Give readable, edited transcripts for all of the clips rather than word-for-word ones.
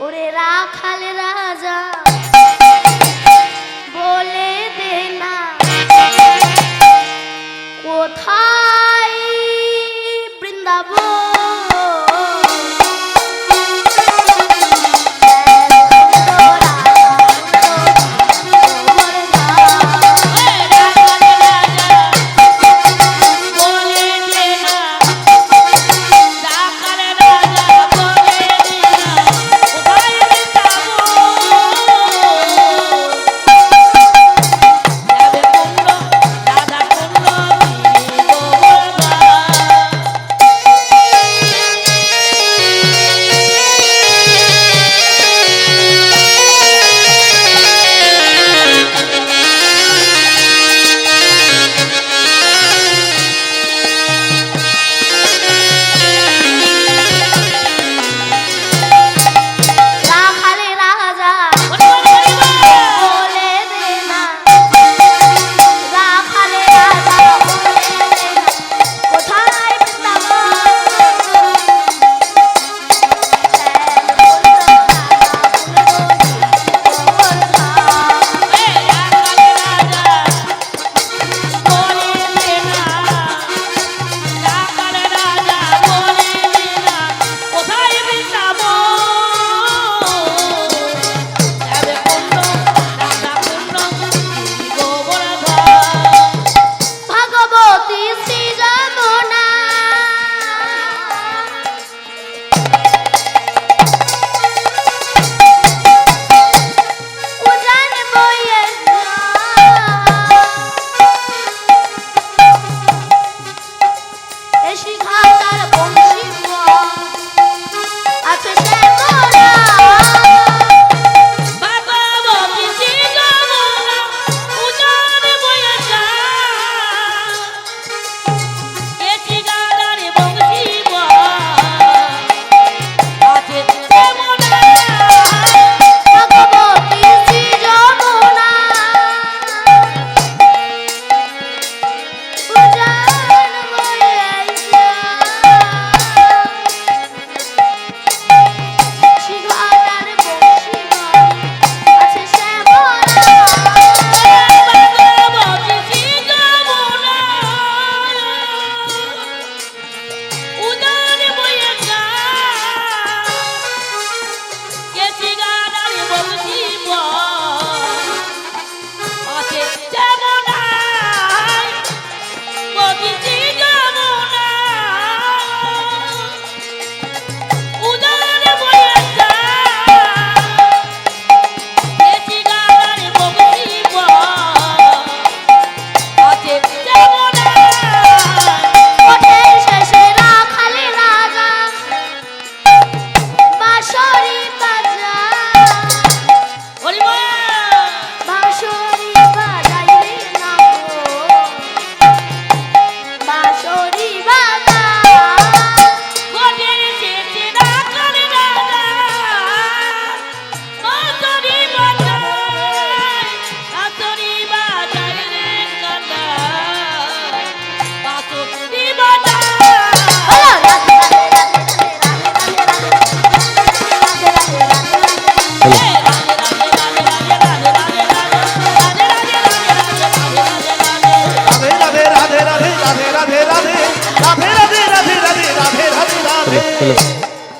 ওরে রাখাল রাজা বলে দে না কোথায় বৃন্দাবন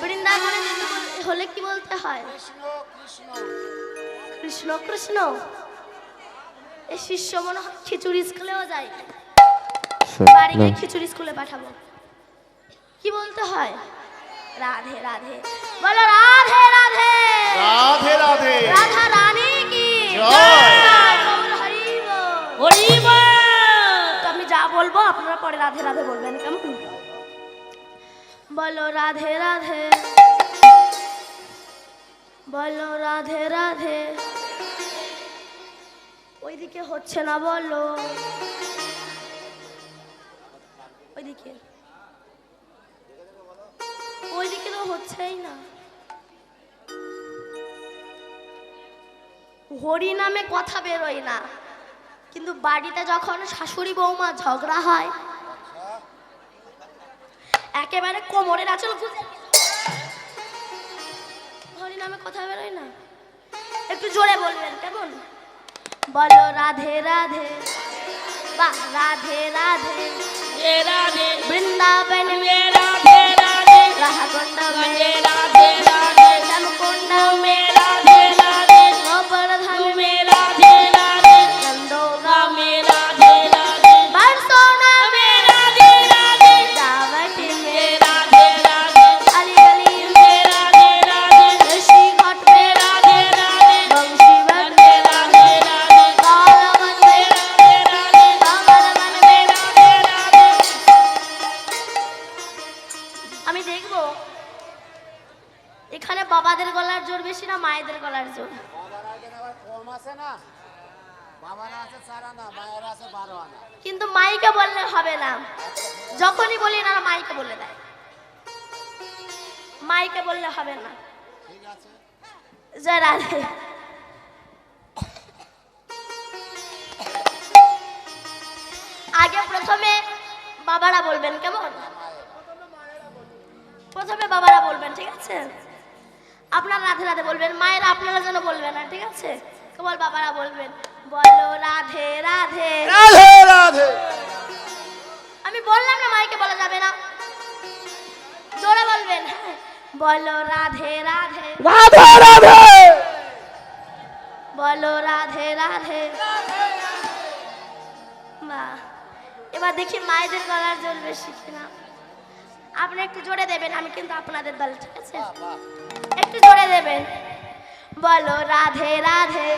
বৃন্দাবনে হলে কি বলতে হয়? কৃষ্ণ কৃষ্ণ। এই শিষ্য মনে হয় খিচুড়ি স্কুলেও যায়, বাড়ি গিয়ে খিচুড়ি স্কুলে পাঠাবো। কি বলতে হয়? রাধে রাধে বলো, রাধে রাধে রাধে রাধে, রাধা রানী কি তো আমি যা বলবো আপনারা পরে রাধে রাধে বলবেন, কেমন? বলো রাধে রাধে, বলো রাধে রাধে। ওইদিকে হচ্ছে না, বলো ওইদিকে, ওইদিকে তো হচ্ছেই না। হরি নামে কথা বেরোয় না, কিন্তু বাড়িতে যখন শাশুড়ি বৌমা ঝগড়া হয় একেবারে কোমরের আঁচল গুজে হরি হরি নামে কথা বেরোয় না, একটু জোরে বলবেন কেমন? বলো রাধে রাধে, বাহ রাধে রাধে, राधे বৃন্দাবন মে राधे राधे রাহাকুণ্ড মে राधे राधे শ্যামকুণ্ড में राधे राधे গোবর্ধন মে राधे राधे নন্দগাঁও में राधे राधे বারসোনা মে राधे राधे जावटी মে राधे राधे अली गली राधे राधे ऋषि घाट মে राधे राधे बंशीवट राधे राधे कालवन মে कामलवन মে। আমি দেখব এখানে বাবাদের গলার জোর বেশি না মায়েদের গলার জোর? কম আছে না, বাবারা আছে 4 আনা, মায়েরা আছে 12 আনা। কিন্তু মাইকে বললে হবে না, যখনই বলি না মাইকে বলে দেয়, মাইকে বললে হবে না। ঠিক আছে, জয় রাধে। আগে প্রথমে বাবারা বলবেন কেমন? প্রথমে বাবারা বলবেন, ঠিক আছে? আপনারা রাধে রাধে বলবেন, মায়েরা আপনারা যেন বলবেন না, ঠিক আছে? কেবল বাবারা বলবেন, বলো রাধে রাধে। রাধে রাধে। আমি বললাম না মাইকে বলা যাবে না, জোরে বলবেন। হ্যাঁ, বলো রাধে রাধে, রাধে রাধে। বলো রাধে রাধে। বাহ, এবার দেখি মায়েদের গলার জোর বেশি কিনা। আপনি একটু জোরে দেবেন, আমি কিন্তু আপনাদের দল, ঠিক আছে? একটু জোরে দেবেন। বলো রাধে রাধে,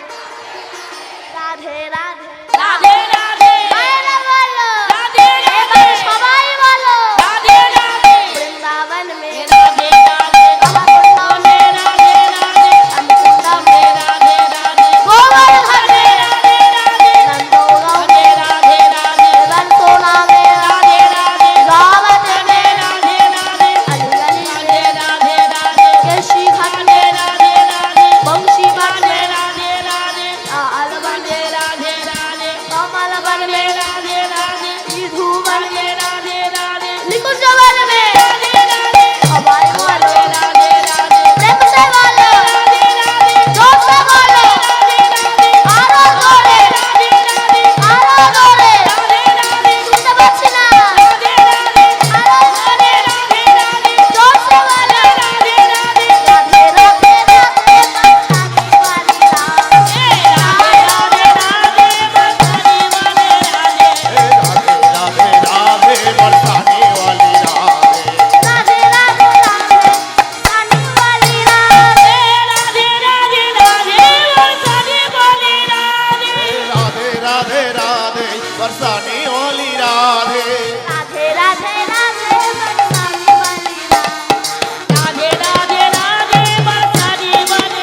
রাধে রাধে, राधे राधे মায়েরা বলো, রাধে রাধে। এবার সবাই বলো, राधे राधे বৃন্দাবন মে राधे राधे রাধাকুণ্ড মে राधे राधे শ্যামকুণ্ড মে राधे राधे গোবর্ধন মে राधे राधे নন্দগাঁও মে राधे राधे বারসোনা মে राधे राधे जावटी মে राधे राधे अली गली राधे में राधे राधे ऋषि घाट में राधे राधे बंशीवट में राधे राधे कालवन में राधे राधे कमलवन में राधे राधे विधुवन में राधे राधे निकुंजवन में सबाई बोलो, राधे राधे प्रेम से बोलो, जोर से बोलो, आरो जोरे, आरो जोरे, শুনতে পাচ্ছি না, আরো জোরে, जोर से बोलो, राधे राधे राधे राधे बरसाने वाली रात, राधे राधे बरसाने वाली राधे। राधे राधे राधे बरसाने वाली रात, राधे राधे राधे बरसाने वाली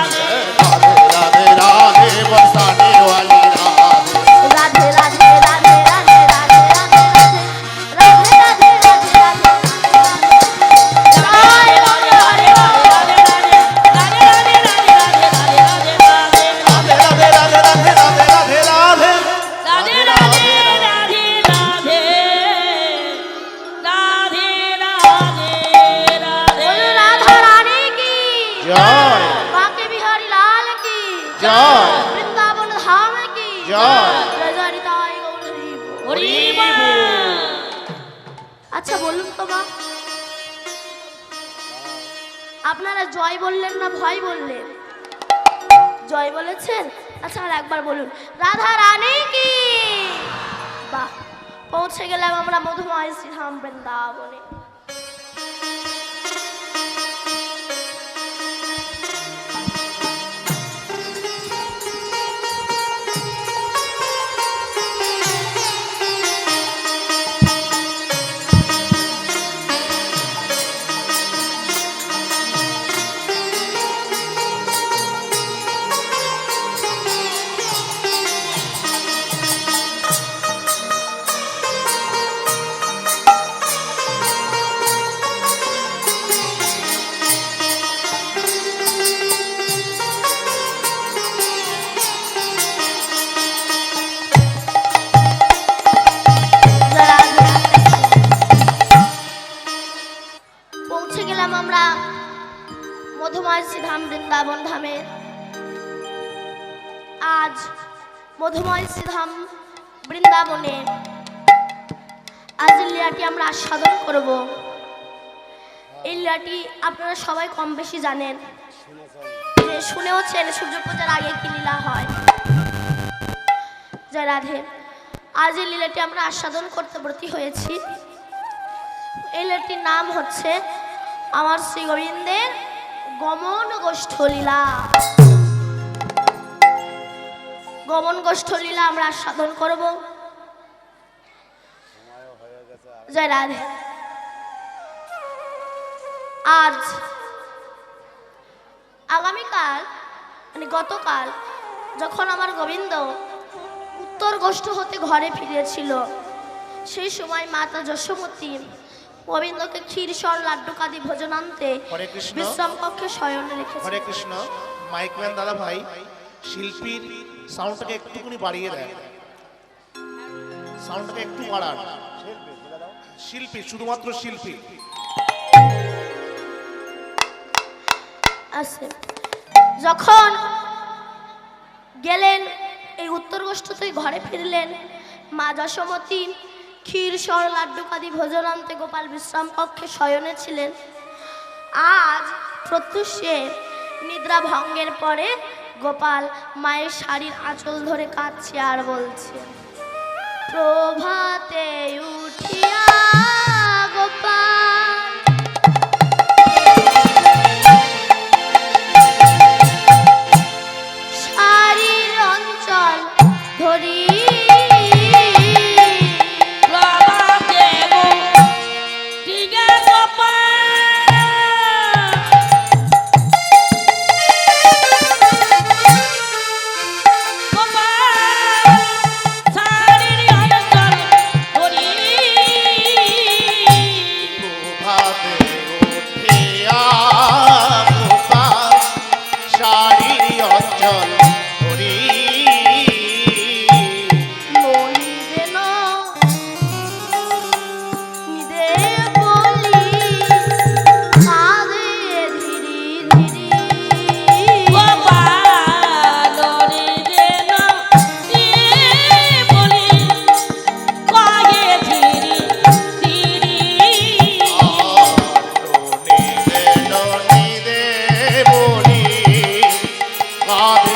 राधे। राधे राधे राधे बरसाने वाली रात, राधे राधे राधे बरसाने वाली राधे। राधे राधे राधे राधे राधे राधे राधे राधे राधे राधे जय बोलो हरे बोलो, राधे राधे राधे राधे राधे राधे राधे। बोलो राधा रानी की जय बांके बिहारी लाल की जय। वृंदावन धाम की जय। जय निताई गौर हरि बोल। আচ্ছা বলুন তো মা, আপনারা জয় বললেন না ভয় বললেন? জয় বলেছেন। আচ্ছা আর একবার বলুন, রাধা রানী কি। বাহ, পৌঁছে গেলাম আমরা মধুময় শ্রীধাম বৃন্দাবনে। ধাম বৃন্দাবন ধামে। আজ মধুময় শ্রীধাম বৃন্দাবনে আজ লীলাটি আমরা আস্বাদন করব। এই লীলাটি আপনারা সবাই কম বেশি জানেন, শুনেওছেন সূর্য পূজার আগে কি লীলা হয়। জয় রাধে। আজ এই লীলাটি আমরা আস্বাদন করতে ব্রতী হয়েছি। এই লীলাটির নাম হচ্ছে আমার শ্রী গোবিন্দের গমন গোষ্ঠ লীলা। গমন গোষ্ঠ লীলা আমরা আস্বাদন করব। জয় রাধে। আজ আগামীকাল মানে গতকাল যখন আমার গোবিন্দ উত্তর গোষ্ঠ হতে ঘরে ফিরেছিল, সেই সময় মাতা যশোমতী গোবিন্দকে ক্ষীর সর লাড্ডু কাদি ভোজনান্তে হরে কৃষ্ণ। বিশ্রাম কক্ষে শয়নে রেখেছে। হরে কৃষ্ণ। মাইকম্যান দাদা ভাই শিল্পীর সাউন্ডটাকে একটুখানি বাড়িয়ে দেয়, সাউন্ডটাকে একটু বাড়ান। শিল্পী, শুধুমাত্র শিল্পী। আছে যখন গেলেন এই উত্তর গোষ্ঠ থেকে ঘরে ফিরলেন, মা যশোমতী ক্ষীর সর লাড্ডু কাদি ভোজনান্তে গোপাল বিশ্রাম কক্ষে শয়নে ছিলেন। আজ প্রত্যুষে নিদ্রা ভঙ্গের পরে গোপাল মায়ের শাড়ির আঁচল ধরে কাঁদছে আর বলছে, প্রভাতে উঠিয়া গোপাল শাড়ির অঞ্চল ধরি প্রভাতে উঠিয়া গোপাল শাড়ির অঞ্চল ধরি মনিবে না নিদে বলি কাঁদে ধীরে ধীরে ননি দে বলি কাঁদে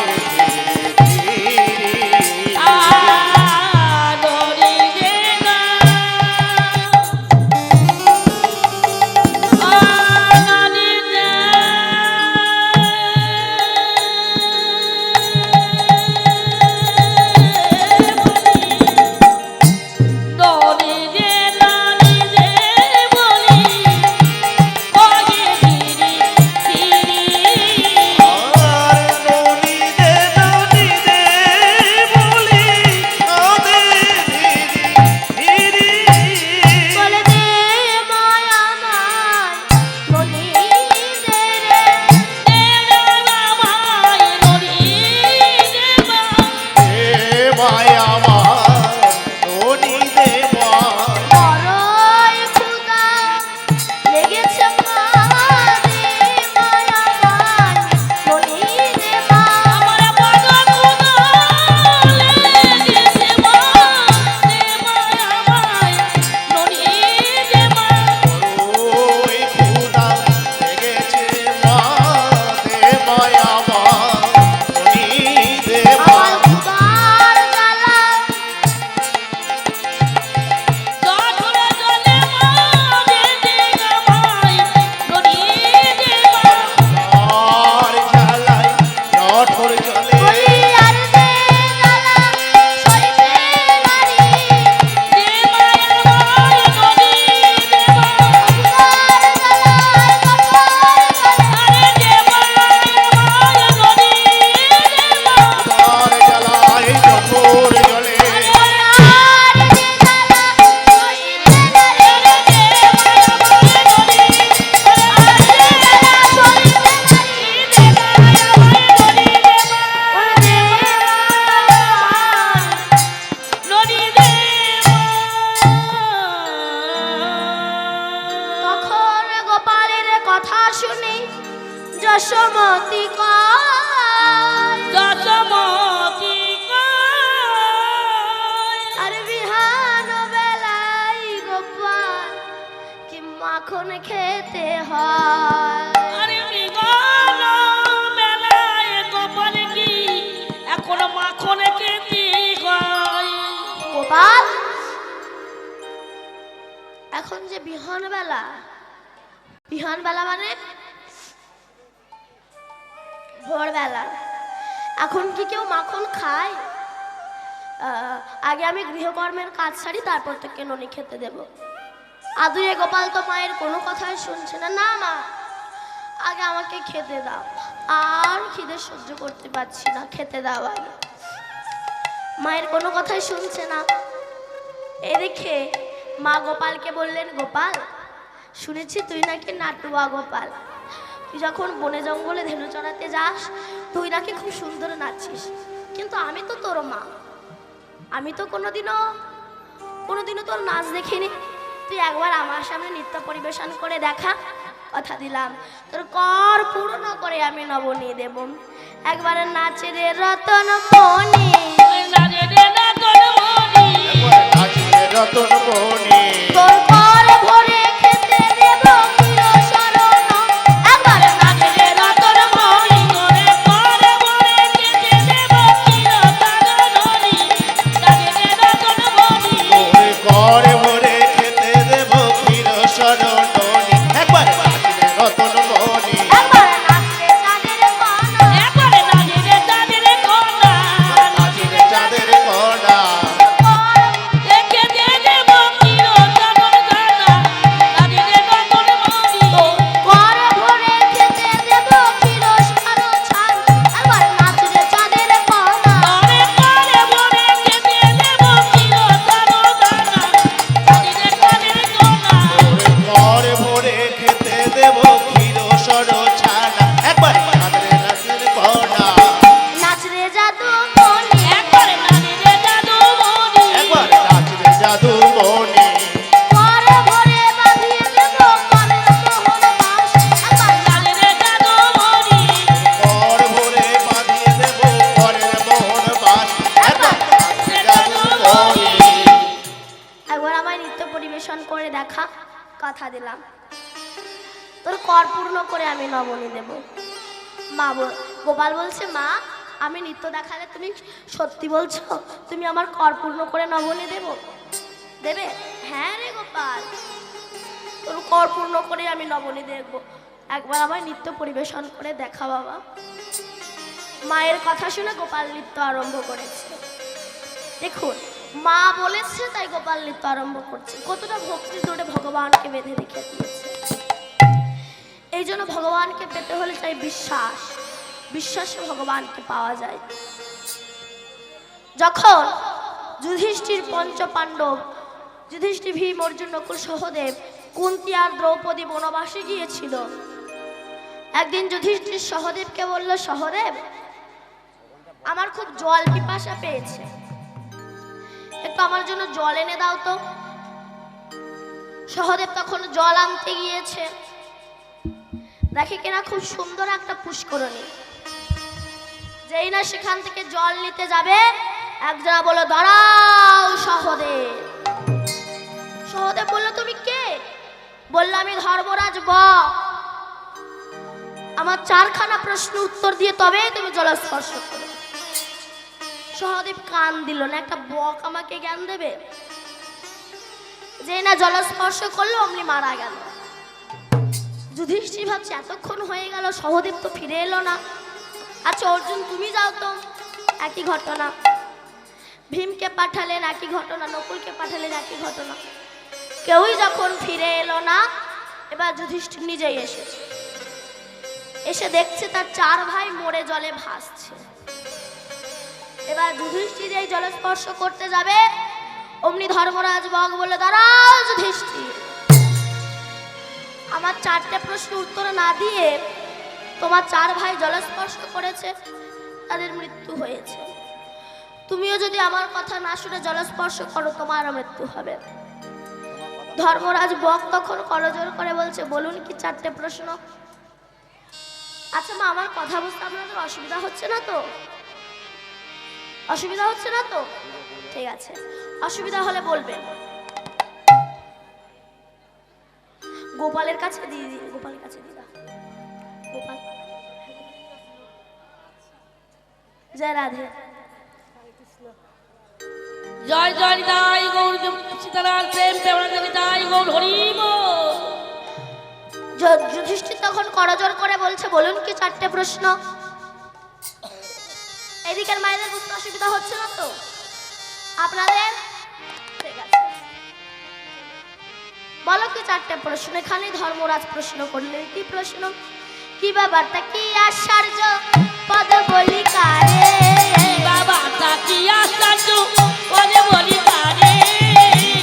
কয় যশোমতি কয় আর বিহান বেলায় গোপাল কি মাখন খেতে হয়। আরে বিগত বেলায় গোপাল কি এখন মাখন খেতে হয়। গোপাল এখন যে বিহান বেলা মানে ভোরবেলা, এখন কি কেউ মাখন খায়? আগে আমি গৃহকর্মের কাজ সারি, তারপর তোকে ননি খেতে দেব। আদুরে গোপাল তো মায়ের কোনো কথাই শুনছে না। না মা, আগে আমাকে খেতে দাও, আর খিদে সহ্য করতে পারছি না, খেতে দাও আগে। মায়ের কোনো কথাই শুনছে না। এদিকে মা গোপালকে বললেন, গোপাল শুনেছি তুই নাকি নাটুয়া গোপাল, তুই যখন বনে জঙ্গলে ধেনু চড়াতে যাস তুই নাকি খুব সুন্দর নাচিস, কিন্তু আমি তো তোর মা, আমি তো কোনোদিনও তোর নাচ দেখিনি। তুই একবার আমার সামনে নৃত্য পরিবেশন করে দেখা, কথা দিলাম তোর কর পূর্ণ করে আমি নবনী দেব। একবার নাচে রে রতন মণি, নাচে রে রতন মণি, একবার নাচে রতন মণি, তোর কর ভরে খেতে দেব ক্ষীর শরণ। একবার নাচে রে রতন মণি, তোরে পরে পরে খেতে দেব চিরতরণী। নাচে রে রতন মণি, ওরে ঘরে ভরে খেতে দেব ক্ষীর শরণী। একবার নাচে রতন মণি, একবার নাচে চাঁদের কণা, একবারে নাচে রে চাঁদের কন্যা। নাচে চাঁদের কণা, দেখে দে দেব চিরতরণ জানা। নাচে রে রতন মণি, কর ভরে খেতে দেব ক্ষীর শরণ ছান। একবার নাচে রে চাঁদের কণা, তোরে পরে পরে খেতে দেব চিরতরণ জানা। নাচে রে চাঁদের কন্যা। ওরে ঘরে ভরে খেতে দেব ক্ষীর সর ছানা। একবার নাচে নাচের কণা, নাচ রে জাদু মণি, একবারে নাচে রে জাদু মণি, একবার নাচে জাদু মণি, কর ভরে বাঁধিয়ে দেব করের মোহন বাস। একবার নাচে রে জাদু মণি, ঘর ভরে বাঁধিয়ে দেব ঘরের মোহন বাস। একবার নাচে জাদু মণি, একবার আমায় নৃত্য পরিবেশন করে দেখা, কথা দিলাম তোর কর পূর্ণ করে আমি নবনী দেব। গোপাল বলছে, মা আমি নৃত্য দেখালে তুমি সত্যি বলছো? তুমি আমার কর পূর্ণ করে নবনী দেবে? হ্যাঁ রে গোপাল, তোর কর পূর্ণ করে আমি নবনী দেখবো, একবার আমায় নৃত্য পরিবেশন করে দেখা বাবা। মায়ের কথা শুনে গোপাল নৃত্য আরম্ভ করেছে। দেখুন, মা বলেছে তাই গোপাল নৃত্য আরম্ভ করছে। কতটা ভক্তি ধরে ভগবানকে বেঁধে রেখে দিয়েছে। এই জন্য ভগবানকে পেতে হলে চাই বিশ্বাসে ভগবানকে পাওয়া যায়। যখন যুধিষ্ঠির পঞ্চপাণ্ডব, যুধিষ্ঠির, ভীম, অর্জুন, নকুল, সহদেব, কুন্তী আর দ্রৌপদী বনবাসে গিয়েছিল, একদিন যুধিষ্ঠির সহদেবকে বলল, সহদেব আমার খুব জল পিপাসা পেয়েছে, একটু আমার জন্য জল এনে দাও তো। সহদেব তখন জল আনতে গিয়েছে, দেখে কিনা খুব সুন্দর একটা পুষ্করণী। যেই না সেখান থেকে জল নিতে যাবে, একজনা বলল, দাঁড়াও সহদেব। সহদেব বলল, তুমি কে? বলল, আমি ধর্মরাজ বক, আমার 4খানা প্রশ্ন উত্তর দিয়ে তবে তুমি জলস্পর্শ করো। সহদেব কান দিল না, একটা বক আমাকে জ্ঞান দেবে? যে না জলস্পর্শ করলো অমনি মারা গেল। যুধিষ্ঠির ভাবছে এতক্ষণ হয়ে গেল সহদেব তো ফিরে এলো না। আচ্ছা অর্জুন তুমি যাও তো, একই ঘটনা। ভীমকে পাঠালেন, একই ঘটনা। নকুলকে পাঠালেন, একই ঘটনা। কেউই যখন ফিরে এলো না, এবার যুধিষ্ঠির নিজেই এসেছে। এসে দেখছে তার 4 ভাই মরে জলে ভাসছে। এবার যুধিষ্ঠির এই জলে স্পর্শ করতে যাবে, অমনি ধর্মরাজ বক বলে, দাঁড়াও যুধিষ্ঠির, আমার 4টে প্রশ্ন উত্তর না দিয়ে তোমার 4 ভাই জলস্পর্শ করেছে, তাদের মৃত্যু হয়েছে। তুমিও যদি আমার কথা না শুনে জলস্পর্শ করো, তোমারও মৃত্যু হবে। ধর্মরাজ বক তখন করজোড় করে বলছে, বলুন কি 4টে প্রশ্ন? আচ্ছা মা, আমার কথা বুঝতে আপনাদের অসুবিধা হচ্ছে না তো? অসুবিধা হচ্ছে না তো? ঠিক আছে, অসুবিধা হলে বলবেন। গোপালের কাছে দিয়ে দিন, গোপালের কাছে দিয়ে দাও। গোপাল, জয় রাধে। জয় জয় নিতাই গৌর সীতারাম প্রেম প্রেমানন্দ নিতাই গৌর হরি বল। যুধিষ্ঠির তখন করজোড় করে বলছে, বলুন কি চারটে প্রশ্ন। এদিকের মায়েদের বুঝতে অসুবিধা হচ্ছে না তো আপনাদের? ঠিক আছে, বলো কি চারটে প্রশ্ন। এখানে ধর্মরাজ প্রশ্ন করলেন, কি প্রশ্ন? কি ব্যাপারটা কি আশ্চর্য পদ বলি কারে, বাবা তাকি আশ্চর্য পদে বলি কারে,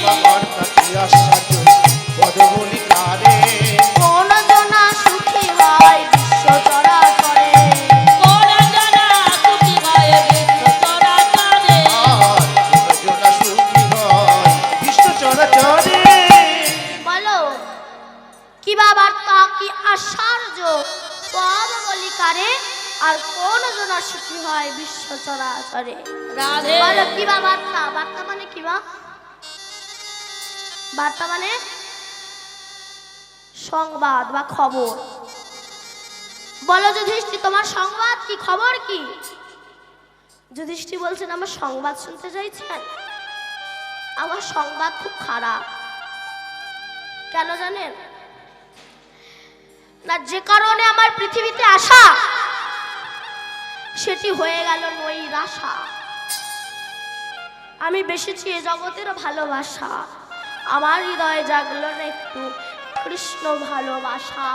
বাবার তাকি আশ্চর্য পদ বলি কারে, কোন জনা সুখী হয় বিশ্ব চরাচরে, কোন জানা সুখী হয় বিশ্ব চরাচরে, আর জনা সুখী হয় বিশ্ব চরাচরে। বলো কি ব্যাপারটা কি আশ্চর্য পদ বলি কারে, আর কোন জনা সুখী হয় বিশ্ব চরাচরে। রাধে বলো কি বা বার্তা। বার্তা মানে কি বা? বার্তা মানে সংবাদ বা খবর। বলো যুধিষ্ঠির, তোমার সংবাদ কি, খবর কি? যুধিষ্ঠির বলছেন, আমার সংবাদ শুনতে চাইছেন? আমার সংবাদ খুব খারাপ। কেন জানেন না? যে কারণে আমার পৃথিবীতে আসা সেটি হয়ে গেল নৈরাশা। আমি বেসেছি এ জগতের ভালোবাসা, আমার হৃদয়ে জাগলো না একটু কৃষ্ণ ভালোবাসা।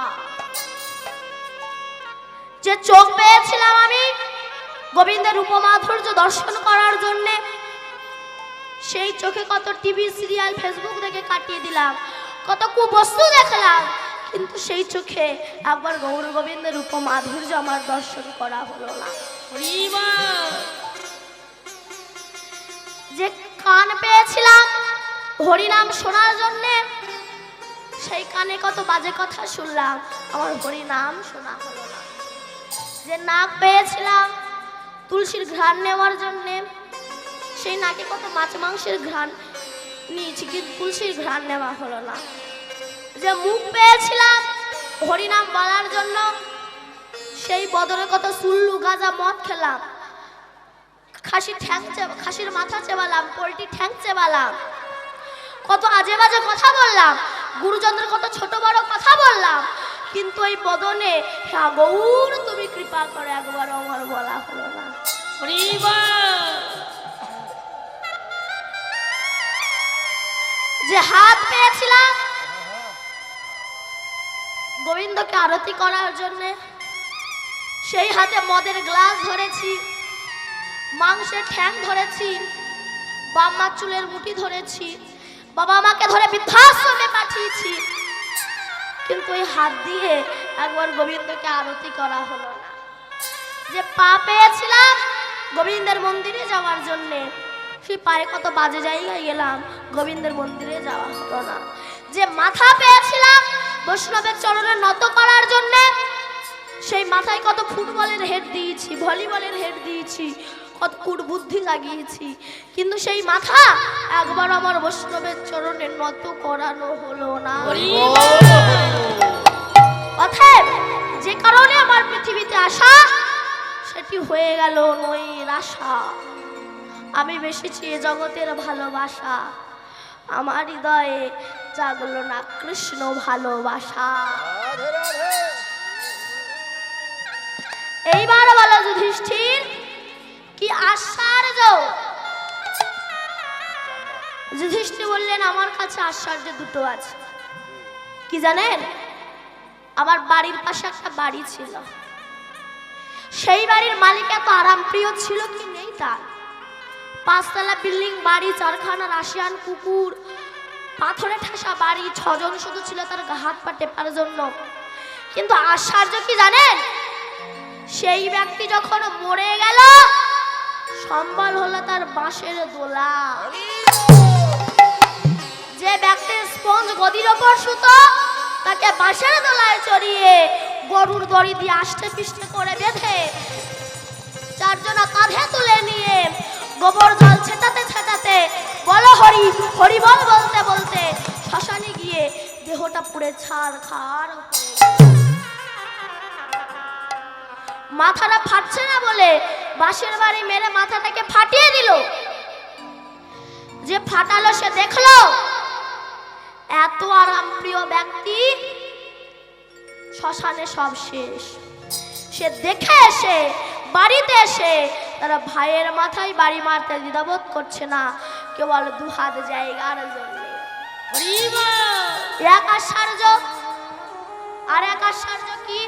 যে চোখ পেয়েছিলাম আমি গোবিন্দের উপমাধুর্য দর্শন করার জন্য, সেই চোখে কত টিভি সিরিয়াল ফেসবুক দেখে কাটিয়ে দিলাম, কত কুবস্তু দেখলাম, কিন্তু সেই চোখে একবার গৌর গোবিন্দের উপমাধুর্য আমার দর্শন করা হলো না। হরি বল। যে কান পেয়েছিলাম হরিনাম শোনার জন্য, সেই কানে কত বাজে কথা শুনলাম, আমার হরিনাম শোনা হলো না। যে নাক পেয়েছিলাম তুলসীর ঘ্রাণ নেওয়ার জন্য, সেই নাকে কত মাছ মাংসের ঘ্রাণ নিয়েছি, কিন্তু তুলসীর ঘ্রাণ নেওয়া হলো না। যে মুখ পেয়েছিলাম হরিনাম বলার জন্য, সেই বদলে কত সুল্লু গাঁজা মদ খেলাম, খাসির মাথা চেবালাম, পোল্ট্রি ঠ্যাং চেবালাম, কত আজে বাজে কথা বললাম, গুরুজনদের কত ছোট বড় কথা বললাম, কিন্তু এই বদনে হ্যাঁ গৌর তুমি কৃপা করে একবার আমার বলা হলো না। হরি বল। যে হাত পেয়েছিলাম গোবিন্দকে আরতি করার জন্য, সেই হাতে মদের গ্লাস ধরেছি, মাংসের ঠ্যাং ধরেছি, বাম্মার চুলের মুঠি ধরেছি, বাবা আমাকে ধরে বৃদ্ধাশ্রমে পাঠিয়েছি, কিন্তু এই হাত দিয়ে একবার গোবিন্দকে আরতি করা হলো না। যে পা পেয়েছিলাম গোবিন্দের মন্দিরে যাওয়ার জন্যে, সেই পায়ে কত বাজে জায়গায় গেলাম, গোবিন্দের মন্দিরে যাওয়া হলো না। যে মাথা পেয়েছিলাম বৈষ্ণবের চরণে নত করার জন্যে, সেই মাথায় কত ফুটবলের হেড দিয়েছি, ভলিবলের হেড দিয়েছি, কত কুটবুদ্ধি লাগিয়েছি, কিন্তু সেই মাথা একবার আমার বৈষ্ণবের চরণে নত করানো হলো না। হরি বল। অতএব যে কারণে আমার পৃথিবীতে আসা, সেটি হয়ে গেল নৈরাশা। আমি বেসেছি এ জগতের ভালোবাসা, আমার হৃদয়ে জাগলো না কৃষ্ণ ভালোবাসা। এইবার বলো যুধিষ্ঠির, কি আশ্চর্য। যুধিষ্ঠির বললেন, আমার কাছে আশ্চর্য দুটো আছে। কি জানেন? আমার বাড়ির পাশে একটা বাড়ি ছিল, সেই বাড়ির মালিক এত আরামপ্রিয় ছিল কি নেই তার। 5 তলা বিল্ডিং বাড়ি, 4 খানা রাশিয়ান কুকুর, পাথরে ঠাসা বাড়ি, 6 জন শুধু ছিল তার হাত পা টেপার জন্য। কিন্তু আশ্চর্য কি জানেন? সেই ব্যক্তি যখন মরে গেল, সম্বল হলো তার বাঁশের দোলা। যে ব্যক্তি স্পঞ্জ গদির ওপর শুতো, তাকে বাঁশের দোলায় চড়িয়ে গরুর দড়ি দিয়ে আষ্টে পিষ্টে করে বেঁধে চারজনা কাঁধে তুলে নিয়ে গোবর জল ছেটাতে ছেটাতে বলো হরি হরি বল বলতে বলতে শ্মশানে গিয়ে দেহটা পুড়ে ছারখার হয়ে মাথাটা ফাটছে না বলে বাঁশের বাড়ি মেরে মাথাটাকে ফাটিয়ে দিল। যে ফাটালো সে দেখলো এত আরাম প্রিয় ব্যক্তি শ্মশানে সব শেষ। সে দেখে এসে বাড়িতে এসে তারা ভাইয়ের মাথায় বাড়ি মারতে দ্বিধাবোধ করছে না, কেবল দুহাত জায়গার জন্য। এক আশ্চর্য, আর এক আশ্চর্য কি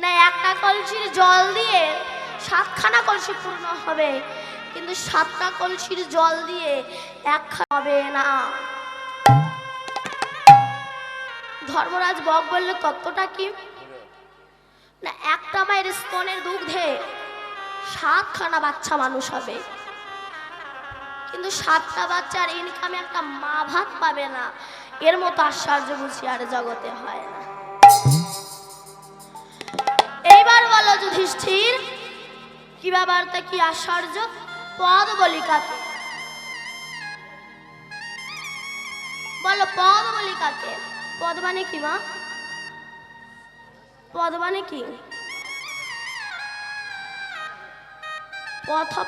না, একটা কলসির জল দিয়ে 7খানা কলসি পূর্ণ হবে, কিন্তু 7টা কলসির জল দিয়ে একখানা হবে না। ধর্মরাজ বক বলল তত্ত্বটা কি না, একটা মায়ের স্তনের দুগ্ধে 7খানা বাচ্চা মানুষ হবে, কিন্তু 7টা বাচ্চার ইনকামে একটা মা ভাত পাবে না। এর মতো আশ্চর্য বুঝি আর জগতে হয় না। এইবার বলো যুধিষ্ঠির, কি ব্যাপারটা কি আশ্চর্য? পদ বলি কাকে? বলো পদ বলি কাকে? পদ মানে কি মা? পদ মানে কি?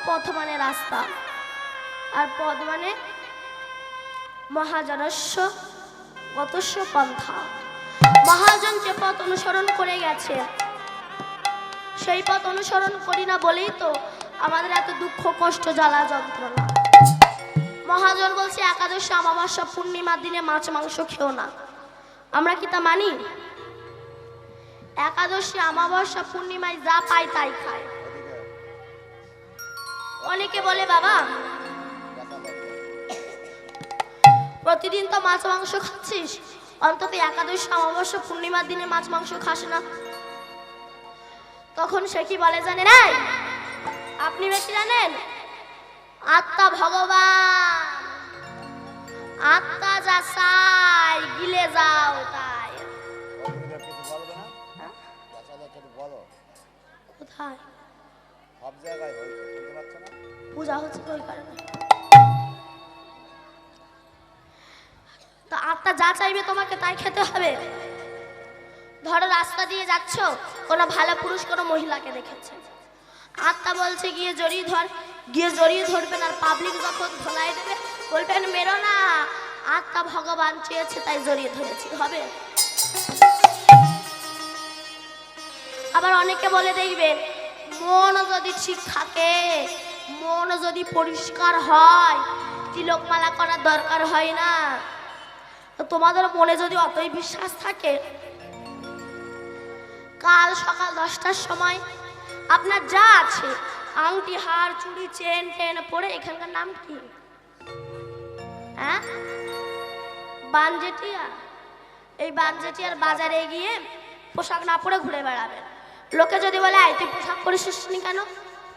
পথ মানে রাস্তা, আর পদ মানে মহাজনস্য গতস্য পন্থা। মহাজন যে পথ অনুসরণ করে গেছে সেই পথ অনুসরণ করি না বলেই তো আমাদের এত দুঃখ কষ্ট জ্বালা যন্ত্রণা। মহাজন বলছে একাদশী অমাবস্যা পূর্ণিমার দিনে মাছ মাংস খেও না, আমরা কি তা মানি? একাদশী অমাবস্যা পূর্ণিমায় যা পায় তাই খায়। অনেকে বলে বাবা প্রতিদিন তো মাছ মাংস খাচ্ছিস, অন্তত একাদশী অমাবস্যা পূর্ণিমার দিনে মাছ মাংস খাস না। তখন সে কি বলে জানেন? আপনি বেশি জানেন? আত্মা ভগবান, আত্মা যা চাই গিলে যাও তাই। কোথায় পূজা হচ্ছে ওই কারণে। তো আত্মা যা চাইবে তোমাকে তাই খেতে হবে। ধরো রাস্তা দিয়ে যাচ্ছ, কোনো ভালো পুরুষ কোনো মহিলাকে দেখেছে, আত্মা বলছে গিয়ে জড়িয়ে ধর, গিয়ে জড়িয়ে ধরবেন, আর পাবলিক যখন ধোলাই দেবে বলবেন মেরো না, আত্মা ভগবান চেয়েছে তাই জড়িয়ে ধরেছি, হবে? আবার অনেকে বলে দেখবেন মন যদি ঠিক থাকে, মন যদি পরিষ্কার হয়, তিলকমালা করার দরকার হয় না। তো তোমাদের মনে যদি অতই বিশ্বাস থাকে, কাল সকাল 10টার সময় আপনার যা আছে আংটি হার চুড়ি চেন টেন পরে, এখানকার নাম কি? হ্যাঁ, বানজেটিয়া। এই বানজেটিয়ার বাজারে গিয়ে পোশাক না পরে ঘুরে বেড়াবেন। লোকে যদি বলে আই তুই পোশাক পরিছিস নি কেন,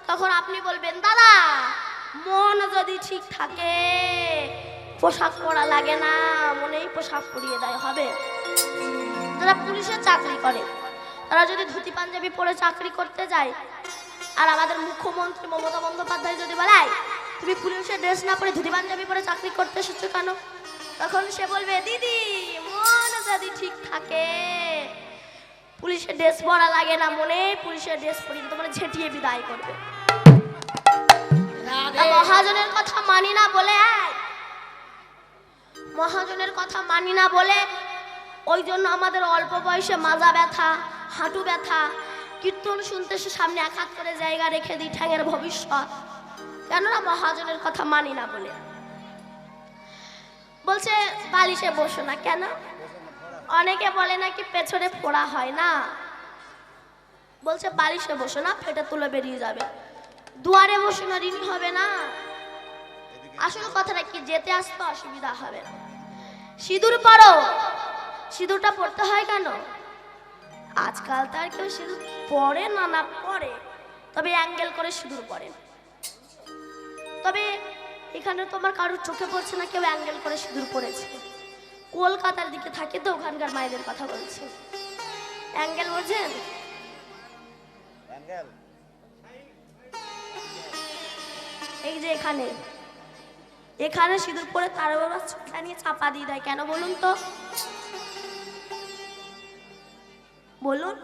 তখন আপনি বলবেন দাদা মন যদি ঠিক থাকে পোশাক পরা লাগে না, মনেই পোশাক পরিয়ে দেয়, হবে? যারা পুলিশের চাকরি করে তারা যদি ধুতি পাঞ্জাবি পরে চাকরি করতে যায়, আর আমাদের মুখ্যমন্ত্রী মমতা বন্দ্যোপাধ্যায় যদি বলে তুমি পুলিশের ড্রেস না পরে ধুতি পাঞ্জাবি পরে চাকরি করতে এসেছো কেন, তখন সে বলবে দিদি মন যদি ঠিক থাকে পুলিশের ড্রেস পরা লাগে না, মনে পুলিশের ড্রেস পরি তোমার ঝেঁটিয়ে বিদায় করবে। মহাজনের কথা মানি না বলে, মহাজনের কথা মানি না বলে ওই জন্য আমাদের অল্প বয়সে মাজা ব্যথা, হাঁটু ব্যথা, কীর্তন শুনতে সে সামনে এক হাত করে জায়গা রেখে দিই ঠ্যাঙের ভবিষ্যৎ, কেননা মহাজনের কথা মানি না বলে। বলছে বালিশে বসো না কেন? অনেকে বলে নাকি পেছনে ফোড়া হয় না, বলছে বালিশে বসো না ফেটে তুলে বেরিয়ে যাবে, দুয়ারে বসো না ঋণী হবে না। আসল কথাটা কি, যেতে আসতে অসুবিধা হবে না। সিঁদুর পরো, সিঁদুরটা পড়তে হয় কেন? আজকাল তার কেউ সিঁদুর পরে না, না পরে তবে অ্যাঙ্গেল করে সিঁদুর পরে। তবে এখানে তোমার কারোর চোখে পড়ছে না কেউ অ্যাঙ্গেল করে সিঁদুর পড়েছে। কলকাতার দিকে থাকে তো ওখানকার মায়েদের কথা বলছি। অ্যাঙ্গেল বোঝেন? অ্যাঙ্গেল এই যে এখানে এখানে সিঁদুর পরে তার বাবা ছুটটা নিয়ে চাপা দিয়ে দেয় কেন বলুন তো? বলুন।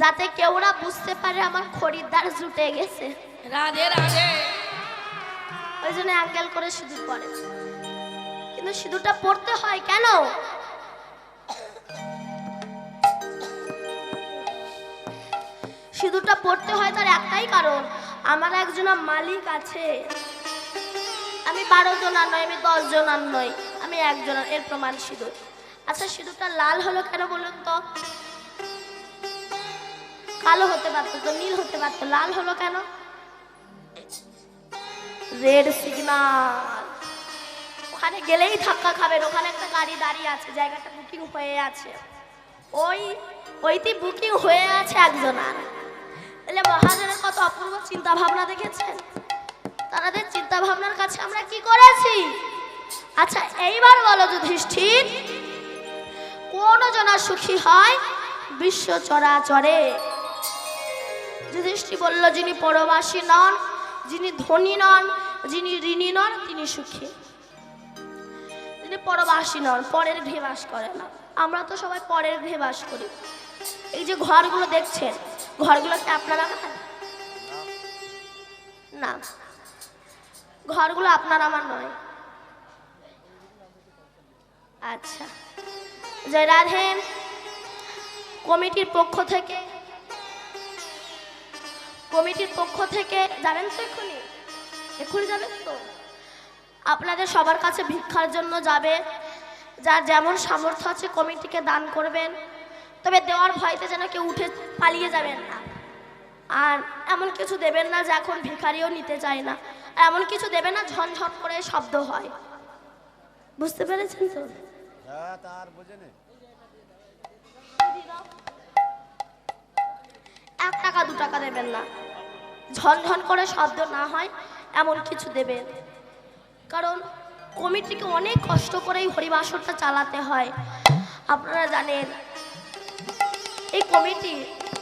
যাতে কেউ না বুঝতে পারে আমার খরিদ্দার জুটে গেছে, রাধে রাধে। ওই জন্য অ্যাঙ্গেল করে সিঁদুর পরে। কিন্তু সিঁদুরটা পড়তে হয় কেন? সিঁদুরটা পড়তে হয় তার একটাই কারণ, আমার একজন মালিক আছে। আমি 12 জনার নয়, আমি 10 জনার নয়, আমি একজনের, এর প্রমাণ সিঁদুর। আচ্ছা সিঁদুরটা লাল হলো কেন বলুন তো? কালো হতে পারতো তো, নীল হতে পারতো, লাল হলো কেন? Red signal. ওখানে গেলেই ধাক্কা খাবেন, ওখানে একটা গাড়ি দাঁড়িয়ে আছে, জায়গাটা বুকিং হয়ে আছে, ওইটি বুকিং হয়ে আছে একজনার। তাহলে মহাজনের কত অপূর্ব চিন্তা ভাবনা দেখেছেন? তাদের চিন্তা ভাবনার কাছে আমরা কি করেছি? আচ্ছা এইবার বলো যুধিষ্ঠির, কোন জনা সুখী হয় বিশ্ব চরাচরে? যুধিষ্ঠির বলল, যিনি পরবাসী নন, যিনি ধনী নন, যিনি ঋণী নন, তিনি সুখী। যিনি পরবাসী নন, পরের গৃহে বাস করে না। আমরা তো সবাই পরের গৃহে বাস করি। এই যে ঘরগুলো দেখছেন, ঘরগুলোকে আপনারা না, ঘরগুলো আপনার আমার নয়। আচ্ছা জয় রাধে। কমিটির পক্ষ থেকে যাবেন তো? এক্ষুনি যাবেন তো? আপনাদের সবার কাছে ভিক্ষার জন্য যাবে। যার যেমন সামর্থ্য আছে কমিটিকে দান করবেন, তবে দেওয়ার ভয়তে যেন কেউ উঠে পালিয়ে যাবেন না। আর এমন কিছু দেবেন না যে এখন ভিখারিও নিতে চায় না, আর এমন কিছু দেবেন না ঝনঝন করে শব্দ হয়। বুঝতে পেরেছেন তো? হ্যাঁ তার বুঝে নে। 1 টাকা 2 টাকা দেবেন না, ঝনঝন করে শব্দ না হয় এমন কিছু দেবেন। কারণ কমিটিকে অনেক কষ্ট করেই হরিবাসরটা চালাতে হয়। আপনারা জানেন এই কমিটি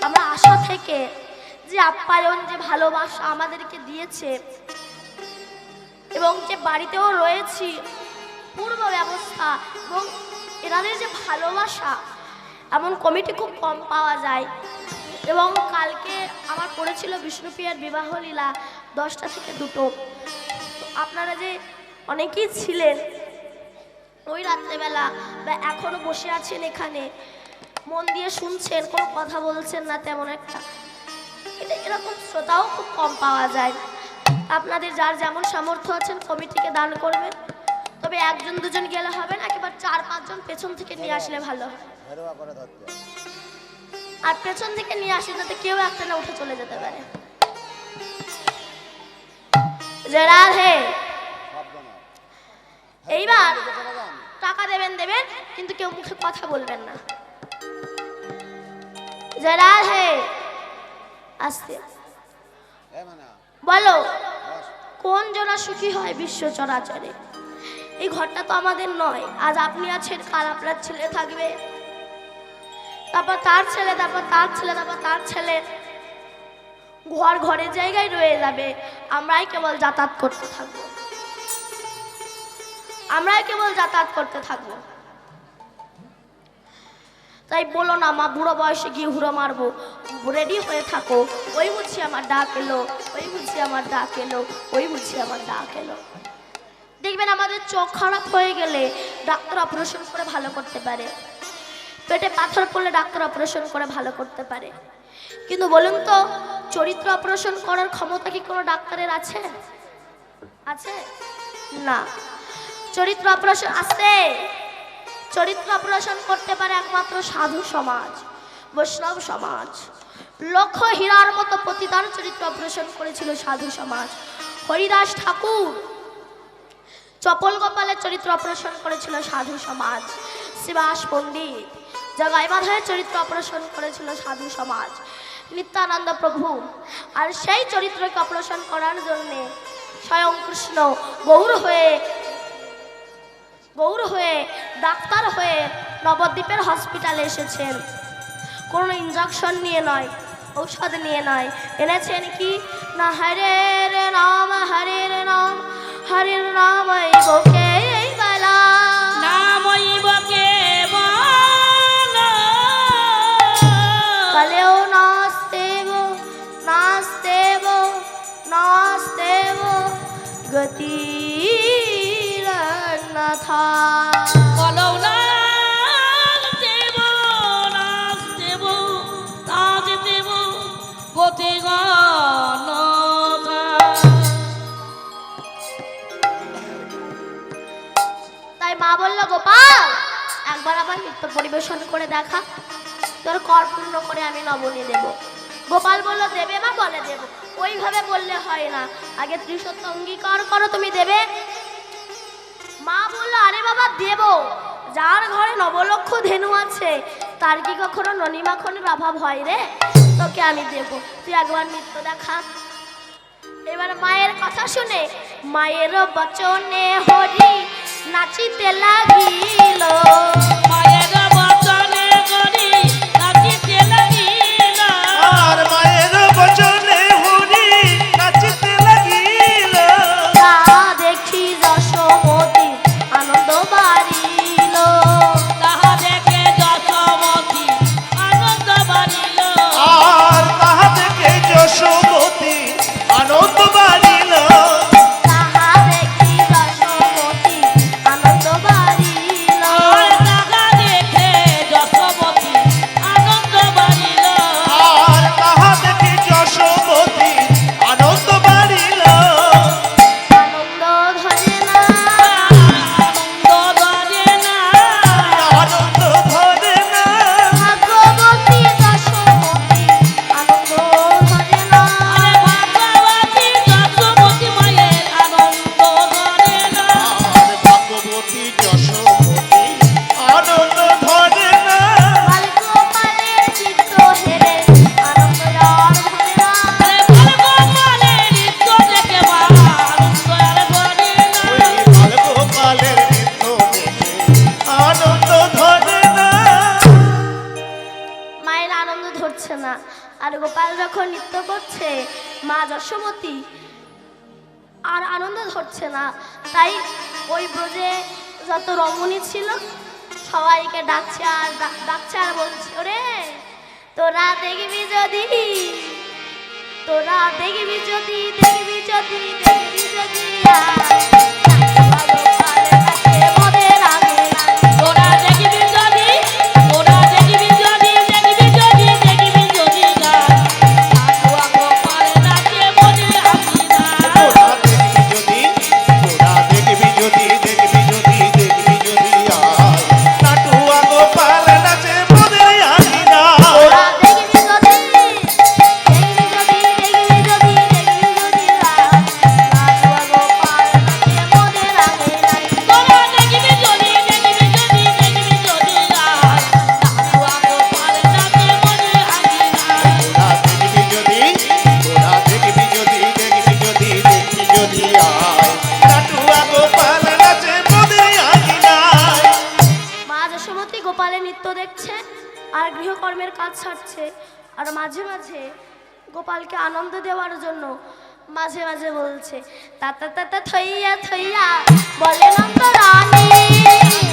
আমরা আশা থেকে যে আপ্যায়ন, যে ভালোবাসা আমাদেরকে দিয়েছে, এবং যে বাড়িতেও রয়েছি পূর্ব ব্যবস্থা এবং এনাদের যে ভালোবাসা, এমন কমিটি খুব কম পাওয়া যায়। এবং কালকে আমার পড়েছিল বিষ্ণুপ্রিয়ার বিবাহ লীলা 10টা থেকে 2টো। আপনারা যে অনেকেই ছিলেন ওই রাত্রেবেলা বা এখনো বসে আছেন এখানে, মন দিয়ে শুনছেন, কোনো কথা বলছেন না তেমন একটা, এরকম শ্রোতাও খুব কম পাওয়া যায়। আপনাদের যার যেমন সামর্থ্য আছেন কমিটিকে দান করবেন, তবে 1জন 2জন গেলে হবে না, একেবারে 4-5 জন পেছন থেকে নিয়ে আসলে ভালো হয়। ঘেরোয়া করে ধরতে হবে। আর পেছন থেকে নিয়ে আসে যাতে কেউ একটা না উঠে চলে যেতে পারে। জয় রাধে। শব্দ নয়। এইবার চলে যান। টাকা দেবেন, কিন্তু কেউ মুখে কথা বলবেন না। জয় রাধে। আস্তে মানে বলো, বস। কোন জনা সুখী হয় বিশ্ব চরাচরে? এই ঘরটা তো আমাদের নয়। আজ আপনি আছেন, কাল আপনার ছেলে থাকবে, তারপর তার ছেলে, তারপর তার ছেলে, তারপর তার ছেলে। ঘর ঘরের জায়গায় রয়ে যাবে। আমরাই কেবল যাতায়াত করতে থাকবো, আমরাই কেবল যাতায়াত করতে থাকবো। তাই বলো না মা বুড়ো বয়সে গিয়ে হুড়ো মারবো, রেডি হয়ে থাকো। ওই বুঝছি আমার ডাক এলো, ওই বুঝছি আমার ডাক এলো, ওই বুঝছি আমার ডাক এলো। দেখবেন আমাদের চোখ খারাপ হয়ে গেলে ডাক্তার অপারেশন করে ভালো করতে পারে, পেটে পাথর পড়লে ডাক্তার অপারেশন করে ভালো করতে পারে। কিন্তু বলুন তো, চরিত্র অপারেশন করার ক্ষমতা কি কোনো ডাক্তারের আছে? আছে না। চরিত্র অপারেশন আছে, চরিত্র অপারেশন করতে পারে একমাত্র সাধু সমাজ, বৈষ্ণব সমাজ। লক্ষ হীরার মতো প্রতিদান চরিত্র অপারেশন করেছিল সাধু সমাজ। হরিদাস ঠাকুর, চপল গোপালের চরিত্র অপারেশন করেছিল সাধু সমাজ। শিবাস পণ্ডিত, জগাই মাধবের চরিত্র অপারেশন করেছিল সাধু সমাজ। নিত্যানন্দ প্রভু। আর সেই চরিত্রকে অপারেশন করার জন্যে স্বয়ং কৃষ্ণ গৌর হয়ে ডাক্তার হয়ে নবদ্বীপের হসপিটালে এসেছেন কোনো ইঞ্জেকশন নিয়ে নয়, ঔষধ নিয়ে নয়, এনেছেন কি না হরের নাম হরের নাম হরের নাম বকে গলা নামইব কেবল কলেও নাস্তেব নাস্তেব নাস্তেব গতি নাথা কলৌ নাচ দেব নাচ দেব নাচ দেব গতি গান তাই মা বলল গোপাল একবার আবার নৃত্য পরিবেশন করে দেখা, তোর কর পূর্ণ করে আমি নবনী দেব। গোপাল বলল দেবে মা? বলে দেব। ওইভাবে বললে হয় না, আগে ত্রিসত্য অঙ্গীকার করো তুমি দেবে। মা বলল আরে বাবা দেব, যার ঘরে নবলক্ষ ধেনু আছে তার কি কখনো ননি মাখনের অভাব হয় রে? তোকে আমি দেব, তুই একবার নৃত্য দেখা। এবার মায়ের কথা শুনে মায়ের বচনে হরি নাচিতে লাগিল। মায়ের বচনে করি নাচিতে লাগিল আর মায়ের বচনে হরি নাচিতে লাগিল। তা দেখি যশোমতী আনন্দ বাড়িল। তাহা দেখে যশোমতী আনন্দ বাড়িল আর তাহা থেকে যশোমতী আনন্দ বাড়িল। তাহা দেখি যশোমতী আনন্দ বাড়িল। আর তাহা দেখে যশোমতী আনন্দ বাড়িল আর তাহা দেখে যশোমতী আনন্দ বাড়িল। আনন্দ ধরে না আনন্দ ধরে না আনন্দ ধরে না। ভাগ্যবতী যশোমতী আনন্দ ধরে না। আরে ভাগ্যবতী যশোমতী মায়ের আনন্দ ধরে না আর ভাগবতী যশোমতী আনন্দ ধরে না। বালগোপালের চিত্ত হেরে আনন্দ আর ধরে না। আরে ভাগ্যবানের নৃত্য দেখে মা আনন্দ আর ধরে না ওই ভাগবপালের নৃত্য দেখে আনন্দ ধরে না। মায়ের আনন্দ ধরছে না, আর গোপাল যখন নৃত্য করছে মা যশোমতী আর আনন্দ ধরছে না। তাই ওই ব্রজে যত রমণী ছিল সবাইকে ডাকছে আর ডাকছে আর বলছে ওরে তোরা দেখবি যদি, তোরা দেখবি যদি দেখবি যদি দেখবি যদি গোপালের কাছে মদের আগে তোরা দেখবি যদি তোরা দেখবি যদি দেখবি যদি দেখবি যদি গান আগুয়া গোপাল নাচে মনে আসি না তোরা দেখবি যদি দেখবি যদি দেখবি যদি আয় নাটুয়া গোপাল নাচে মোদের আঙিনা। তোরা দেখবি যদি দেখবি যদি দেখবি যদি দেখবি যদি নাচুয়া গোপাল নাচে মোদের আগে নাই। তোরা দেখবি যদি দেখবি যদি দেখবি যদি গান আগুয়া গোপাল নাচে মনে আসি না তোরা দেখবি যদি দেখবি যদি দেখবি যদি আয় নাটুয়া গোপাল নাচে মোদের আঙিনা। মা যশোমতী গোপালের নৃত্য দেখছে আর গৃহকর্মের কাজ ছাড়ছে, আর মাঝে মাঝে গোপালকে আনন্দ দেওয়ার জন্য মাঝে মাঝে বলছে তা তা তা তা থইয়া থইয়া বলে নন্দ রানী।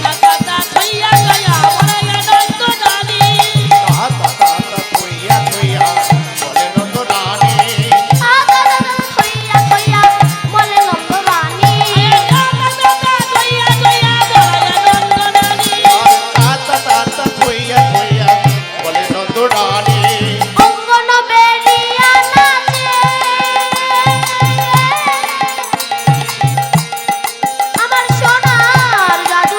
দাদা থইয়া গয়া বড়াই নন্দ রানী তা তা তা তা থইয়া থইয়া বলে নন্দ রানী। তা তা তা তা থইয়া থইয়া বলে নন্দ রানী। দাদা থইয়া থইয়া বড়াই নন্দ রানী তা তা তা তা থইয়া থইয়া বলে নন্দ রানী। অঙ্গন বেরিয়া নাচে আমার সোনার জাদু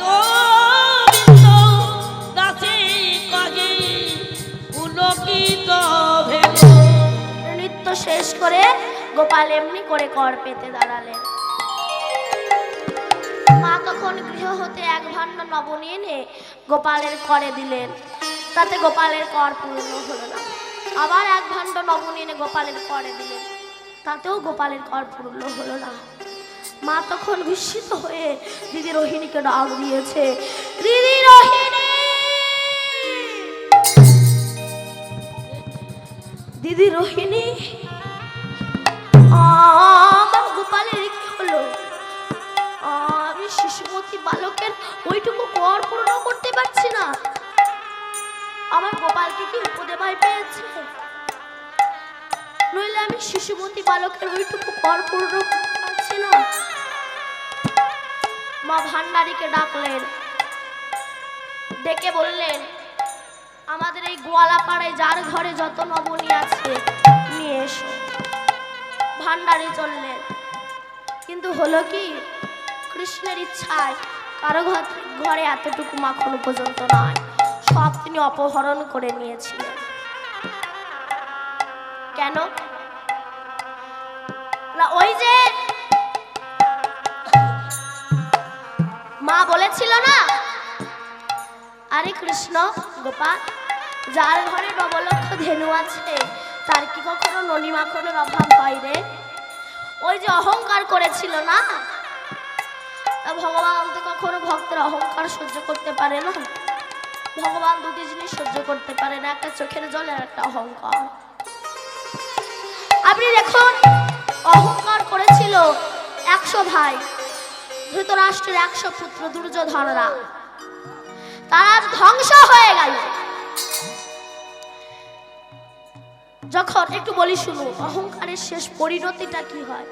বিন্দ দাসী কাজে পুলকিত ভেল। নৃত্য শেষ করে গোপাল এমনি করে কর পেতে দাঁড়ালেন। মা তখন গৃহ হতে এক ভাণ্ড নবনী এনে গোপালের করে দিলেন, তাতে গোপালের কর পূর্ণ হলো না। আবার এক ভাণ্ড নবনী এনে গোপালের করে দিলেন, তাতেও গোপালের কর পূর্ণ হলো না। মা তখন বিস্মিত হয়ে দিদি রোহিণীকে ডাক দিয়েছে, দিদি রোহিণী, দিদি রোহিণী, আমার গোপালের কি হলো? আমি শিশুমতী বালকের ওইটুকু কর পূর্ণ করতে পারছি না। আমার গোপালকে কি উপদেবাই পেয়েছে? নইলে আমি শিশুমতী বালকের ওইটুকু কর পূর্ণ করতে পারছি না। মা ভান্ডারীকে ডাকলেন, ডেকে বললেন, আমাদের এই গোয়ালাপাড়ায় যার ঘরে যত নবনী আছে নিয়ে এসো। ভান্ডারী চললেন, কিন্তু হলো কি, কৃষ্ণের ইচ্ছায় কারো ঘরে এতটুকু মাখন পর্যন্ত নয়, সব তিনি অপহরণ করে নিয়েছিলেন। কেন না, ওই যে মা বলেছিল না, আরে কৃষ্ণ গোপাল, যার ঘরে নবলক্ষ ধেনু আছে তার কি কখনো ননি মাখনের অভাব হয় রে? ওই যে অহংকার করেছিল না, ভগবান তো কখনো ভক্তের অহংকার সহ্য করতে পারে না। ভগবান দুটি জিনিস সহ্য করতে পারে না, একটা চোখের জল আর একটা অহংকার। আপনি দেখুন, অহংকার করেছিল 100 ভাই, ধৃতরাষ্ট্রের 100 পুত্র দুর্যোধনরা, তারা ধ্বংস হয়ে গেল। যখন একটু বলি শুনুন, অহংকারের শেষ পরিণতিটা কি হয়?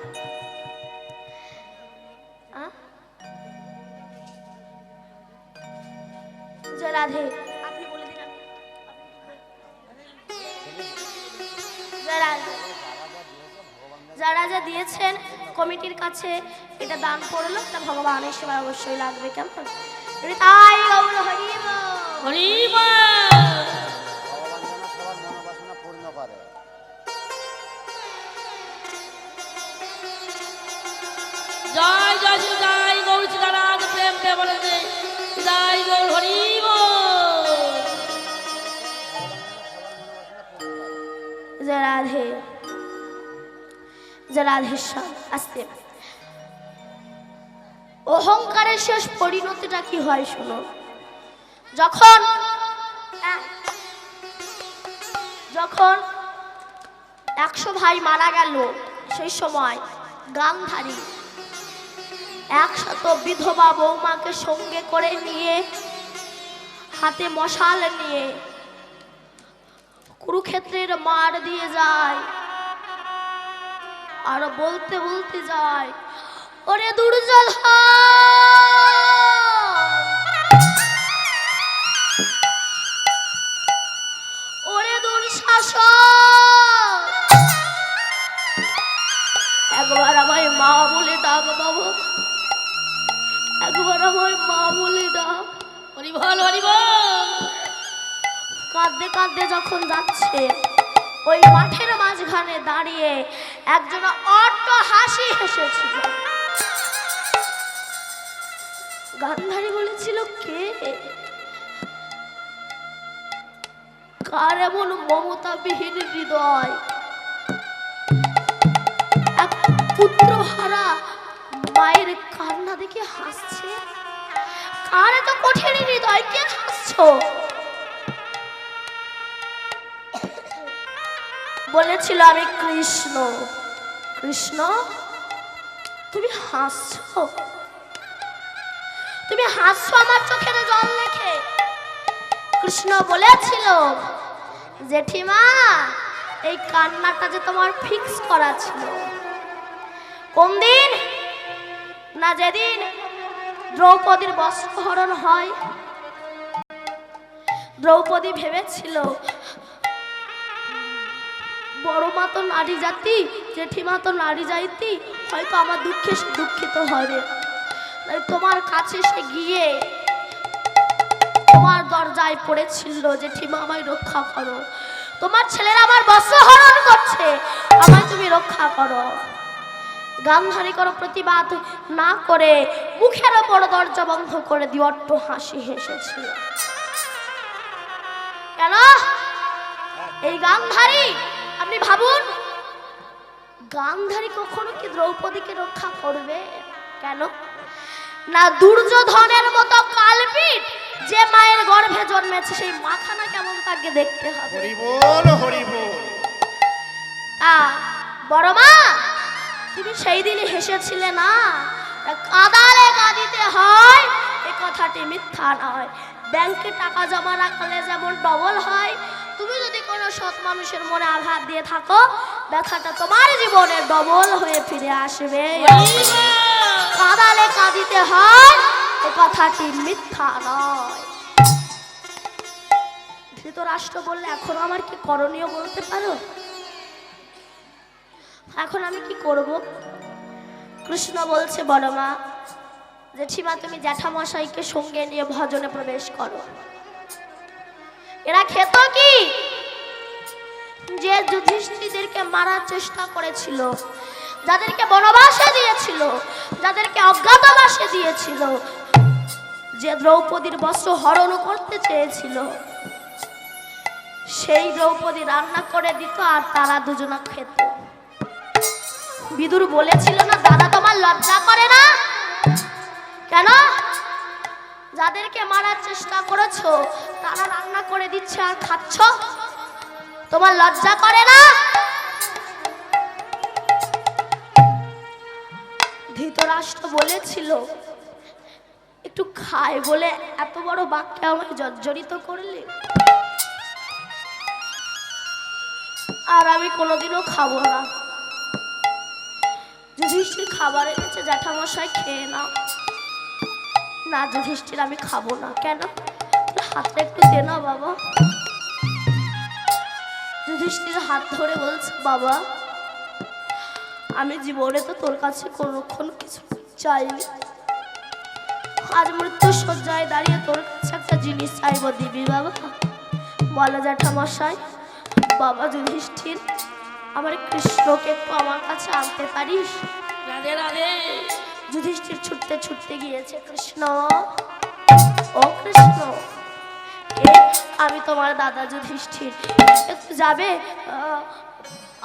জয় রাধে, আপনি বলে দিন। জয় রাধে। যারা যা দিয়েছেন কমিটির কাছে এটা দান করলো, তা ভগবানের সেবা অবশ্যই লাগবে। কেমন? তাই গৌর হরি হরি ভগবান যেন সবার মনোবাসনা পূর্ণ করে। জয় জয় শ্রী জয় গৌর সীতারাম প্রেম বলে দে জয় গৌর হরি জয় রাধে। জয় রাধেশ্বর। আসতে অহংকারের শেষ পরিণতিটা কি হয় শুনো। যখন 100 ভাই মারা গেল, সেই সময় গান্ধারী 100 বিধবা বৌমাকে সঙ্গে করে নিয়ে, হাতে মশাল নিয়ে কুরুক্ষেত্রের মার দিয়ে যায়, আর বলতে বলতে যায়, ওরে দুর্যোধন, ওরে দুঃশাসন, একবার আমায় মা বলে ডাক বাবা, একবার আমায় মা বলে ডাক। হরি বল হরি বল। কাঁদতে কাঁদতে যখন যাচ্ছে, ওই মাঠের মাঝখানে দাঁড়িয়ে একজন অট্ট হাসি হেসেছিল। গান্ধারী বলেছিল, কে, কার এমন মমতাবিহীন হৃদয়, এক পুত্র হারা মায়ের কান্না দেখে হাসছে? কার এত কঠিন হৃদয়, কে হাসছো? বলেছিল, আমি কৃষ্ণ। কৃষ্ণ, তুমি হাসছো? তুমি হাসছো আমার চোখের জল দেখে? কৃষ্ণ বলেছিল, জেঠিমা, এই কান্নাটা যে তোমার ফিক্স করা ছিল। কোন দিন না, যেদিন দ্রৌপদীর বস্ত্রহরণ হয়। দ্রৌপদী ভেবেছিল, বড় মা তো নারী জাতি, জেঠিমা তো নারী জাতি, হয়তো আমার দুঃখে সে দুঃখিত হবে। তাই তোমার কাছে সে গিয়ে তোমার দরজায় পড়েছিল যে ঠিমা আমায় রক্ষা করো, তোমার ছেলেরা আমার বস্ত্র হরণ করছে, আমায় তুমি রক্ষা করো। গান্ধারী কোনো প্রতিবাদ না করে মুখের ওপর দরজা বন্ধ করে দিয়ে অট্ট হাসি হেসেছিল। কেন এই গান্ধারী, আপনি ভাবুন, গান্ধারী কখনো কি দ্রৌপদীকে রক্ষা করবে? কেন না, দুর্যোধনের মতো কালপিট যে মায়ের গর্ভে জন্মেছে সেই মাখানা কেমন তাকে দেখতে হবে। হরি বল হরি বল। বড় মা, তুমি সেই দিনই হেসেছিলে না, কাঁদালে কাঁদিতে হয় এ কথাটি মিথ্যা নয়। ব্যাংকে টাকা জমা রাখলে যেমন ডবল হয়, তুমি যদি কোনো সৎ মানুষের মনে আঘাত দিয়ে থাকো, ব্যথাটা তোমার জীবনে ডবল হয়ে ফিরে আসবে। কাঁদালে কাঁদিতে হয় এ কথাটি মিথ্যা নয়। ধৃতরাষ্ট্র বললে, এখন আমার কি করণীয় বলতে পারো? এখন আমি কি করব? কৃষ্ণ বলছে, বড় মা, জেঠিমা তুমি জ্যাঠামশাইকে সঙ্গে নিয়ে ভজনে প্রবেশ করো। এরা খেত কি? যে যুধিষ্ঠিরদেরকে মারার চেষ্টা করেছিল, যাদেরকে বনবাসে দিয়েছিল, যাদেরকে অজ্ঞাতবাসে দিয়েছিল, যে দ্রৌপদীর বস্ত্র হরণ করতে চেয়েছিল, সেই দ্রৌপদী রান্না করে দিত আর তারা দুজনা খেত। বিদুর বলেছিল না, দাদা তোমার লজ্জা করে না? কেন? যাদেরকে মারার চেষ্টা করেছো তারা রান্না করে দিচ্ছে আর খাচ্ছ, তোমার লজ্জা করে না? ধৃতরাষ্ট্র বলেছিল, একটু খায় বলে এত বড় বাক্যে আমাকে জর্জরিত করলে, আর আমি কোনোদিনও খাবো না। যুধিষ্ঠির খাবার এনেছে, জ্যাঠামশাই খেয়ে নাও। না যুধিষ্ঠির, আমি খাবো না। কেন? হাতটা একটু দে না বাবা। যুধিষ্ঠির হাত ধরে বলছে, বাবা আমি জীবনে তো তোর কাছে কোনোক্ষণ কিছু চাইনি, আজ মৃত্যু শয্যায় দাঁড়িয়ে তোর কাছে একটা জিনিস চাইবো, দিবি বাবা? বলো জ্যাঠামশাই। বাবা যুধিষ্ঠির, আমার কৃষ্ণকে একটু আমার কাছে আনতে পারিস? রাধে রাধে। যুধিষ্ঠির ছুটতে ছুটতে গিয়েছে। কৃষ্ণ, ও কৃষ্ণ, আমি তোমার দাদা যুধিষ্ঠির, একটু যাবে?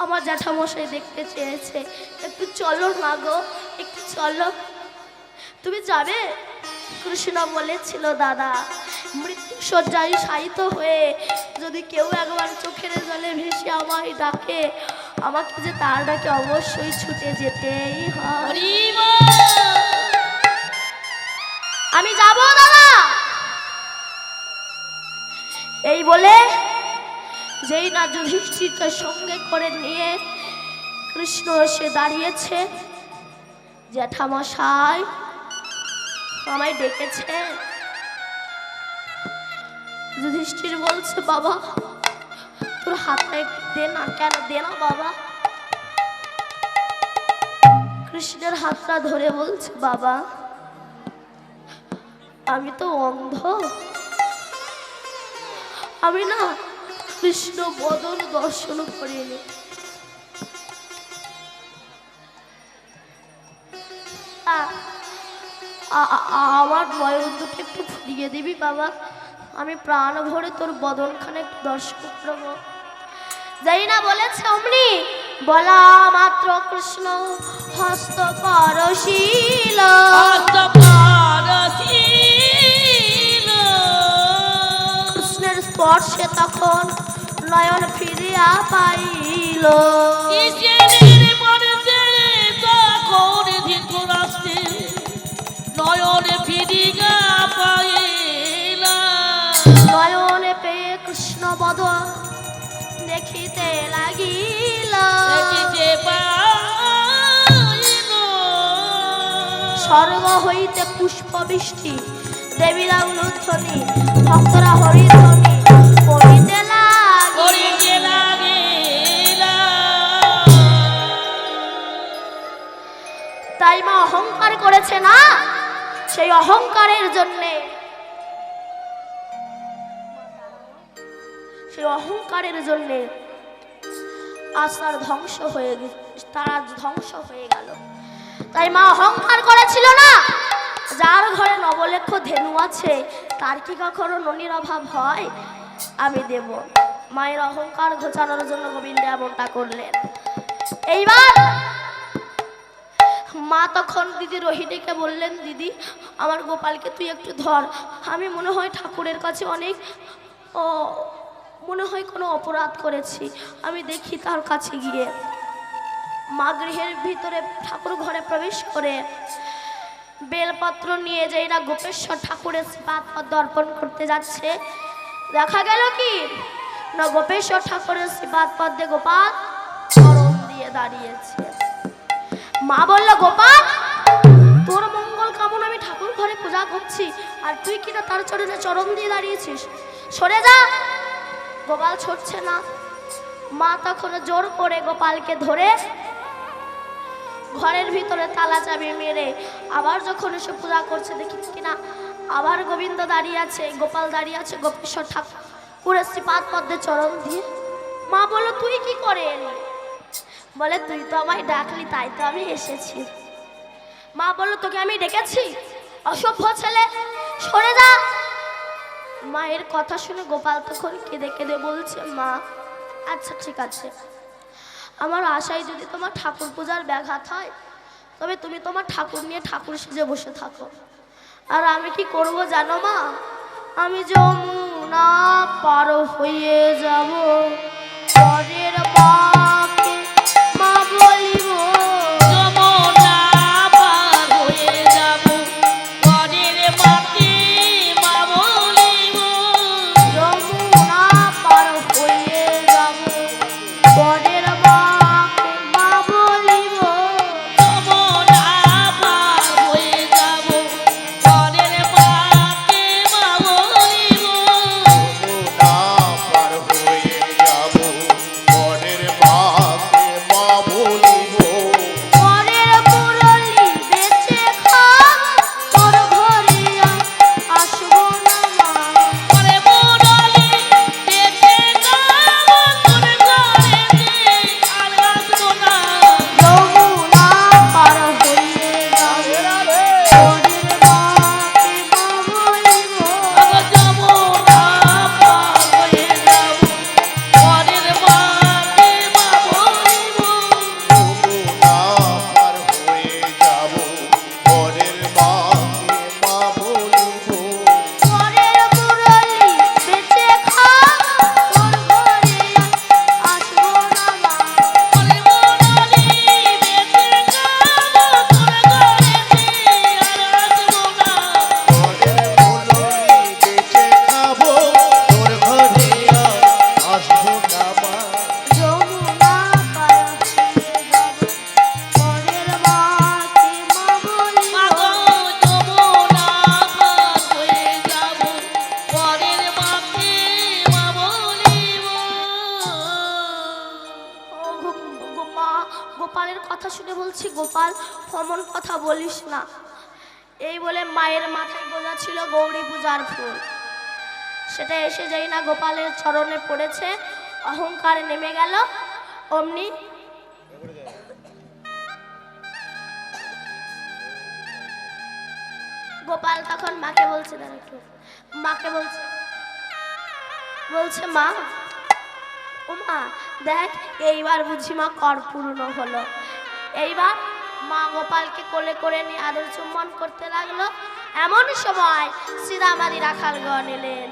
আমার জ্যাঠামশাই দেখতে চেয়েছে, একটু চলো না গো, একটু চলো। তুমি যাবে? কৃষ্ণ বলেছিল, দাদা মৃত্যু শয্যায় শায়িত হয়ে যদি কেউ একবার চোখের জলে ভেসে আমায় ডাকে, আমাকে যে তার ডাকে অবশ্যই ছুটে যেতেই হয়। আমি যাব দাদা। এই বলে যেই না যুধিষ্ঠিরকে সঙ্গে করে নিয়ে কৃষ্ণ এসে দাঁড়িয়েছে, জ্যাঠামশাই আমায় ডেকেছে। যুধিষ্ঠির বলছে, বাবা তোর হাতটা একটু দে না। কেন? দে না বাবা। কৃষ্ণের হাতটা ধরে বলছে, বাবা আমি তো অন্ধ, আমি না কৃষ্ণ বদন দর্শন করিনি। আমার নয়নদুটি একটু ফুরিয়ে দিবি বাবা, আমি প্রাণ ভরে তোর বদনখানে একটু দর্শন করবো। যাই না বলেছে অমনি বলা মাত্র কৃষ্ণ হস্ত পরশিল, কৃষ্ণের স্পর্শে তখন নয়ন ফিরিয়া পাইল। নয়নে ফিরিয়া পাইলা, নয়নে পেয়ে কৃষ্ণ বদন দেখিতে লাগিল। স্বর্গ হইতে পুষ্প বৃষ্টি, দেবীরা উলুধ্বনি, ভক্তরা হরিধ্বনি করিতে লাগিল। তাই মা অহংকার করেছে না, সেই অহংকারের জন্যে, সেই অহংকারের জন্যে আজ তার ধ্বংস হয়ে গেছে, তার ধ্বংস হয়ে গেল। তাই মা অহংকার করেছিল না, যার ঘরে নবলক্ষ ধেনু আছে তার কি কখনো ননির অভাব হয়? আমি দেব। মায়ের অহংকার ঘোচানোর জন্য গোবিন্দ এমনটা করলেন। এইবার মা তখন দিদি রোহিণীকে বললেন, দিদি আমার গোপালকে তুই একটু ধর, আমি মনে হয় ঠাকুরের কাছে অনেক মনে হয় কোনো অপরাধ করেছি, আমি দেখি তার কাছে গিয়ে। মা গৃহের ভিতরে ঠাকুর ঘরে প্রবেশ করে বেলপত্র নিয়ে যেই না গোপেশ্বর ঠাকুরের শ্রীপাদ পদ্ম অর্পণ করতে যাচ্ছে, দেখা গেল কি না গোপেশ্বর ঠাকুরের শ্রীপাদ পদ্মে গোপাল চরণ দিয়ে দাঁড়িয়েছে। মা বলল, গোপাল তোর মঙ্গল কামনা আমি ঠাকুর ঘরে পূজা করছি আর তুই কিনা তার চরণে চরণ দিয়ে দাঁড়িয়েছিস, সরে যা। গোপাল ছুটছে না। মা তখন জোর করে গোপালকে ধরে ঘরের ভিতরে তালা চাবি মেরে আবার যখন এসে পূজা করছে, দেখি কিনা আবার গোবিন্দ দাঁড়িয়ে আছে, গোপাল দাঁড়িয়ে আছে গোপেশ্বর ঠাকুরের শ্রীপাদ পদ্মে চরণ দিয়ে। মা বলল, তুই কি করে এলি? বলে, তুই তো আমায় ডাকলি তাই তো আমি এসেছি। মা বলল, তোকে আমি ডেকেছি? অসভ্য ছেলে, সরে যা। মায়ের কথা শুনে গোপাল তখন কেঁদে কেঁদে বলছে, মা আচ্ছা ঠিক আছে, আমার আশায় যদি তোমার ঠাকুর পূজার ব্যাঘাত হয় তবে তুমি তোমার ঠাকুর নিয়ে ঠাকুর সেজে বসে থাকো। আর আমি কি করব জানো মা? আমি যমুনা পার হয়ে যাব, পরের মাকে মা বলিব। যমুনা পার হয়ে যাব, পরের মাকে মা বলিব। যমুনা পার হয়ে যাব, পরের মাকে মা বলিব। যমুনা পার হয়ে যাব, পরের মাকে মা বলিব। যমুনা পার হয়ে যাব, পরের মাকে মা বলিব। পরের মুরলি বেচে খাক, তোর ঘরে আসবো না মা। পরে মুরলি বেচে খাব, তোর ঘরেতে আর আসবো না। যমুনা পার হয়ে যাব, পরের মাকে মা বলিব। আগো যমুনা পার হয়ে যাব, পরের মাকে মা বলিব। যমুনা পার হয়ে যাব, পরের মাকে মা বলিব। পরের মুরলি বেচে খাক, তোর ঘরে আসবো না মা। পরে মুরলি বেচে খাব, তোর ঘরেতে আর আসবো না। পরের মুরলি বেচে খাবো, তোর ঘরে আর আসবো না মা। যমুনা পার হয়ে যাব, পরের মাকে মা বলিব। মাগো যমুনা পার হয়ে যাব, পরের মাকে মা বলিব। ও মা, গোপালের কথা শুনে বলছি, গোপাল অমন কথা বলিস না। এই বলে মায়ের মাথায় গোজা ছিল গৌরী পূজার ফুল, সেটা এসে যাই না গোপালের চরণে পড়েছে, অহংকারে নেমে গেল। অমনি গোপাল তখন মাকে বলছে, দাঁড়া একটু, মাকে বলছে মা, ও মা দেখ এইবার বুঝি মা কর পূর্ণ হলো। এইবার মা গোপালকে কোলে করে নিয়ে আদর চুম্বন করতে লাগলো। এমন সময় শ্রীরামাদি রাখালগণ এলেন।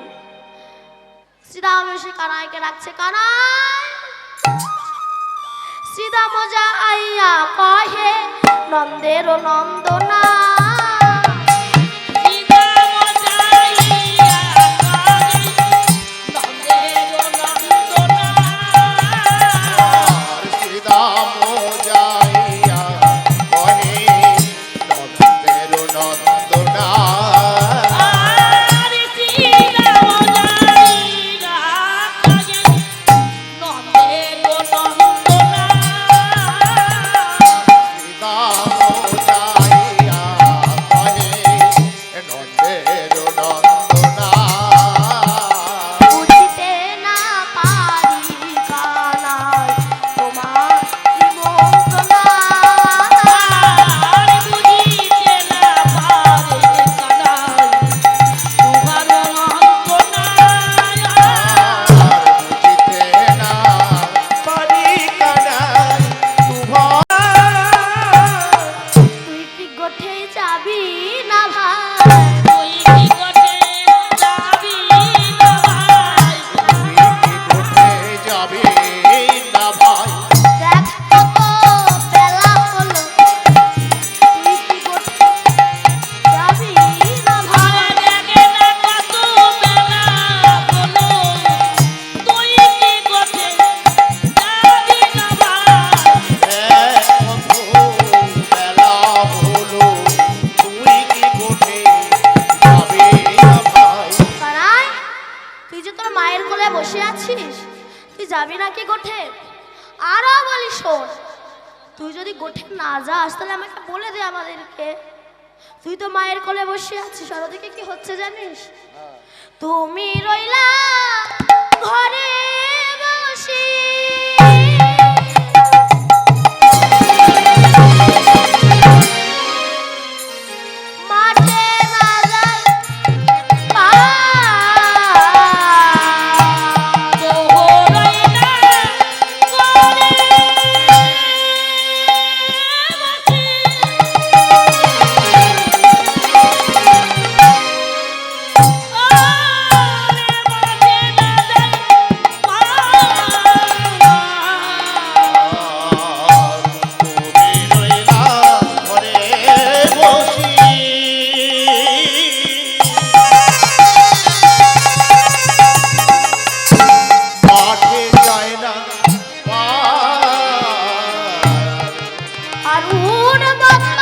শ্রীরাম এসে কানাইকে ডাকছে, কানাই। শ্রীরাম যা আইয়া কহে, নন্দের নন্দনা। আর শ্রীরাম যাইয়া কহে, নন্দের নন্দনা। শ্রীরাম যাইয়া শোন, তুই যদি গোঠে না যাস তাহলে আমাকে বলে দে আমাদেরকে। তুই তো মায়ের কোলে বসে আছিস, আর ওদিকে কি হচ্ছে জানিস? তুমি রইলা ঘরে বসে, মাঠে না যাই পা, তুমি রইলা ঘরে বসি, মাঠে যায় না আর উন বাবা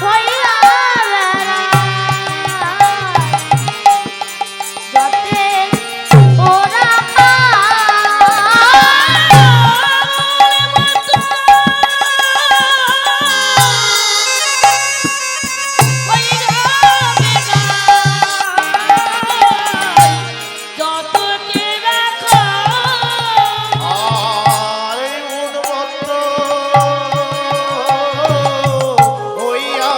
হইয়া যাতে ওরা আর উন্মত্ত হইয়া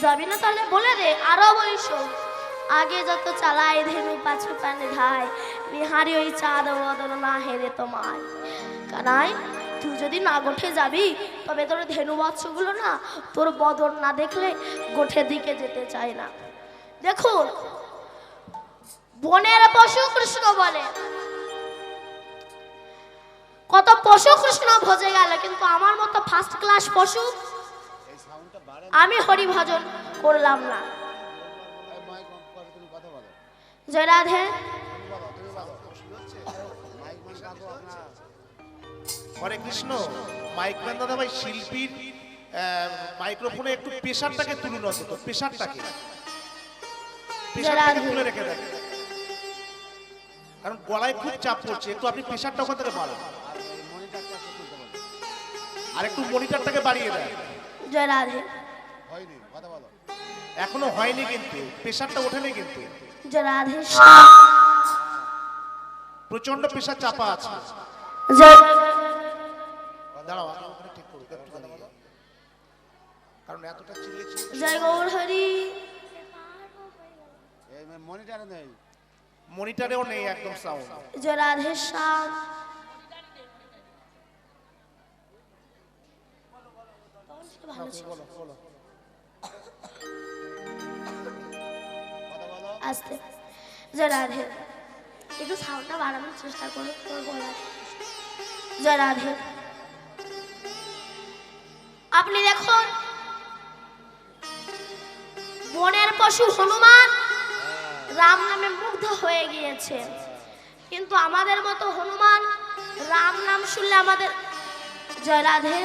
যাবি না তাহলে বলে দে। আরো বলিস, আগে যত চালাই ধেনু পাছু পানে ধায়, বিহারি ওই চাঁদ বদল না হেরে তোমায়। কানাই, তুই যদি না গোঠে যাবি তবে তোর ধেনু বাচ্চাগুলো না তোর বদর না দেখলে গোঠের দিকে যেতে চায় না। দেখুন, বনের পশু কৃষ্ণ বলে, কত পশু কৃষ্ণ ভজে গেল, কিন্তু আমার মতো ফার্স্ট ক্লাস পশু আমি হরি ভজন করলাম না। এই মাইক বন্ধ করে তুমি কথা বলো। জয় রাধে। তুমি বলো মাইক বন্ধ রাখো আপনার। হরে কৃষ্ণ। মাইক ম্যান দাদা ভাই, শিল্পীর মাইক্রোফোনে একটু প্রেশারটাকে তুলুন, অন্তত প্রেশারটাকে তুলে রেখে দেন, কারণ গলায় খুব চাপ পড়ছে। একটু আপনি প্রেশারটা ওখান থেকে বাড়ান, আর এই মনিটরটা একটু তুলতে বলো। আর একটু মনিটরটাকে বাড়িয়ে দেন। জয় রাধে। হয়নি, কথা বলো। এখনো হয়নি, কিন্তু প্রেশারটা ওঠেনি, কিন্তু জয় রাধে। প্রচন্ড প্রেশার চাপা আছে। জয় দাঁড়াও, আমি ওখানে ঠিক করবো একটু দাঁড়িয়ে, কারণ এতটা চিল্লেছি। জয় গৌর হরি। এই মনিটরে নেই। মনিটরেও নেই একদম সাউন্ড। জয় রাধে শ্যাম। ভালো ছিল। বলো বলো। কথা বলো। আস্তে। জয় রাধে। একটু সাউন্ডটা বাড়ানোর চেষ্টা করো তোর গলা। জয় রাধে। আপনি দেখুন, বনের পশু হনুমান রাম নামে মুগ্ধ হয়ে গিয়েছে, কিন্তু আমাদের মতো হনুমান রাম নাম শুনলে আমাদের, জয় রাধে,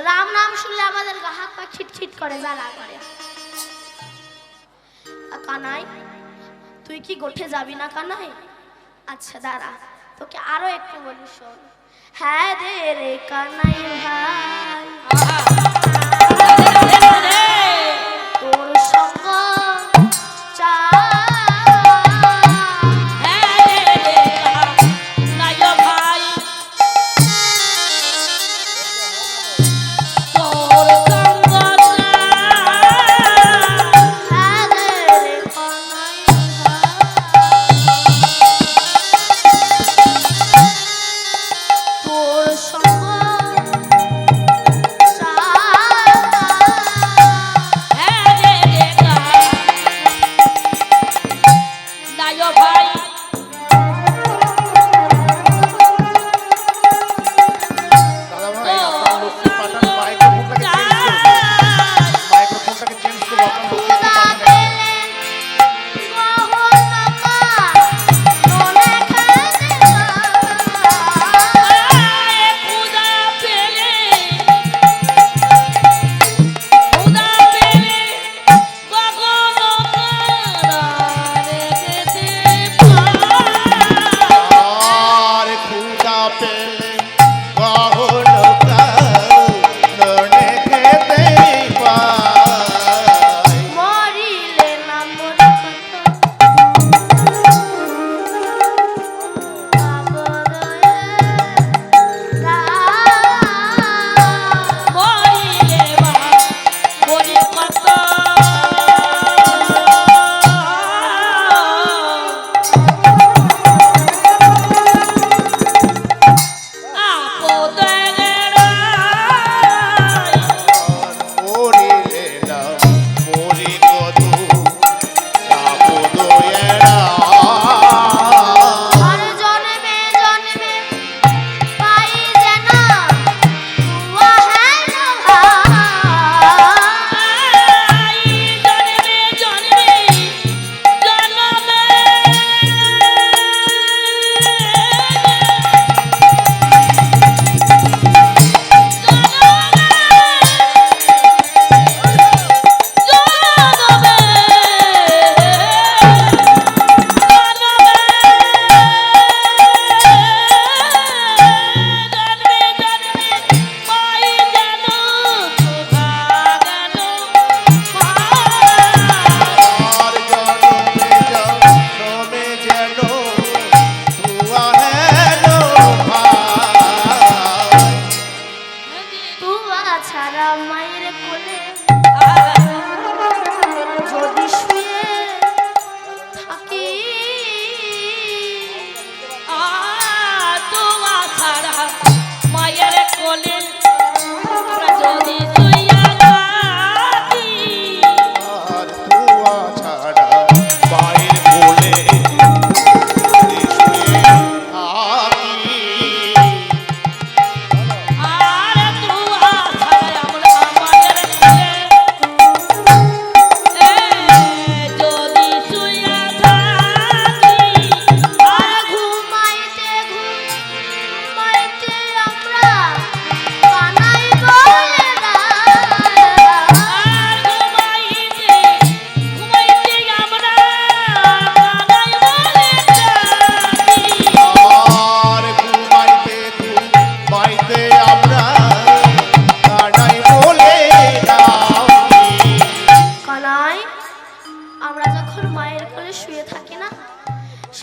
রাম নাম শুনলে আমাদের গা হাত পা খিটখিট করে, জ্বালা করে। কানাই, তুই কি গোঠে যাবি না কানাই? আচ্ছা দাঁড়া, তোকে আরো একটু বলি, শোন। হ্যাঁ রে রে কানাই ভাই, তোর সঙ্গ তোর সঙ্গ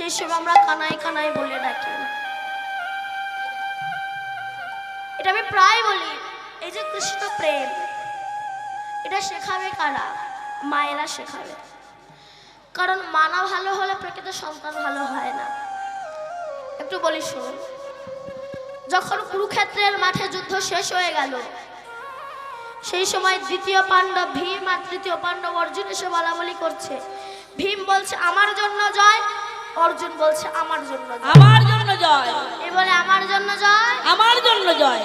সেই সময় আমরা কানাই কানাই বলে ডাকি। এটা আমি প্রায় বলি, এই যে কৃষ্ণ প্রেম, এটা শেখাবে কারা? মায়েরা শেখাবে। কারণ মানা ভালো হলে প্রকৃত সন্তান ভালো হয় না। একটু বলি শুনুন, যখন কুরুক্ষেত্রের মাঠে যুদ্ধ শেষ হয়ে গেল, সেই সময় দ্বিতীয় পাণ্ডব ভীম আর তৃতীয় পাণ্ডব অর্জুন এসে বলাবলি করছে। ভীম বলছে আমার জন্য জয়, অর্জুন বলছে আমার জন্য জয়। আমার জন্য জয়, এ বলে আমার জন্য জয়, আমার জন্য জয়।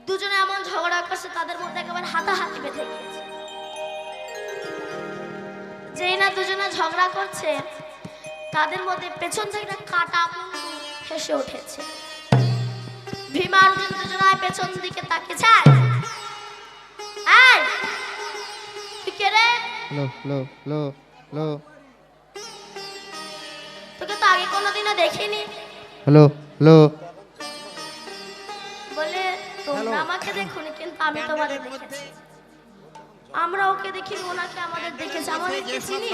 দুজনে এমন ঝগড়া করছে, তাদের মধ্যে একেবারে হাতাহাতি বেঁধে গিয়েছে। যেই না দুজনে ঝগড়া করছে, তাদের মধ্যে পেছন থেকে একটা কাটা মুন্ডু হেসে উঠেছে। ভীম আর অর্জুন দুজনায় পেছন দিকে তাকিয়ে চায়, এই তুই কে রে? তোকে তো আগে কোনোদিনও দেখিনি। বলে তোমরা আমাকে দেখোনি, কিন্তু আমি তোমাদের দেখেছি। আমরা ওকে দেখি, ওনাকে আমাদের দেখেছি, আমাদের চিনি।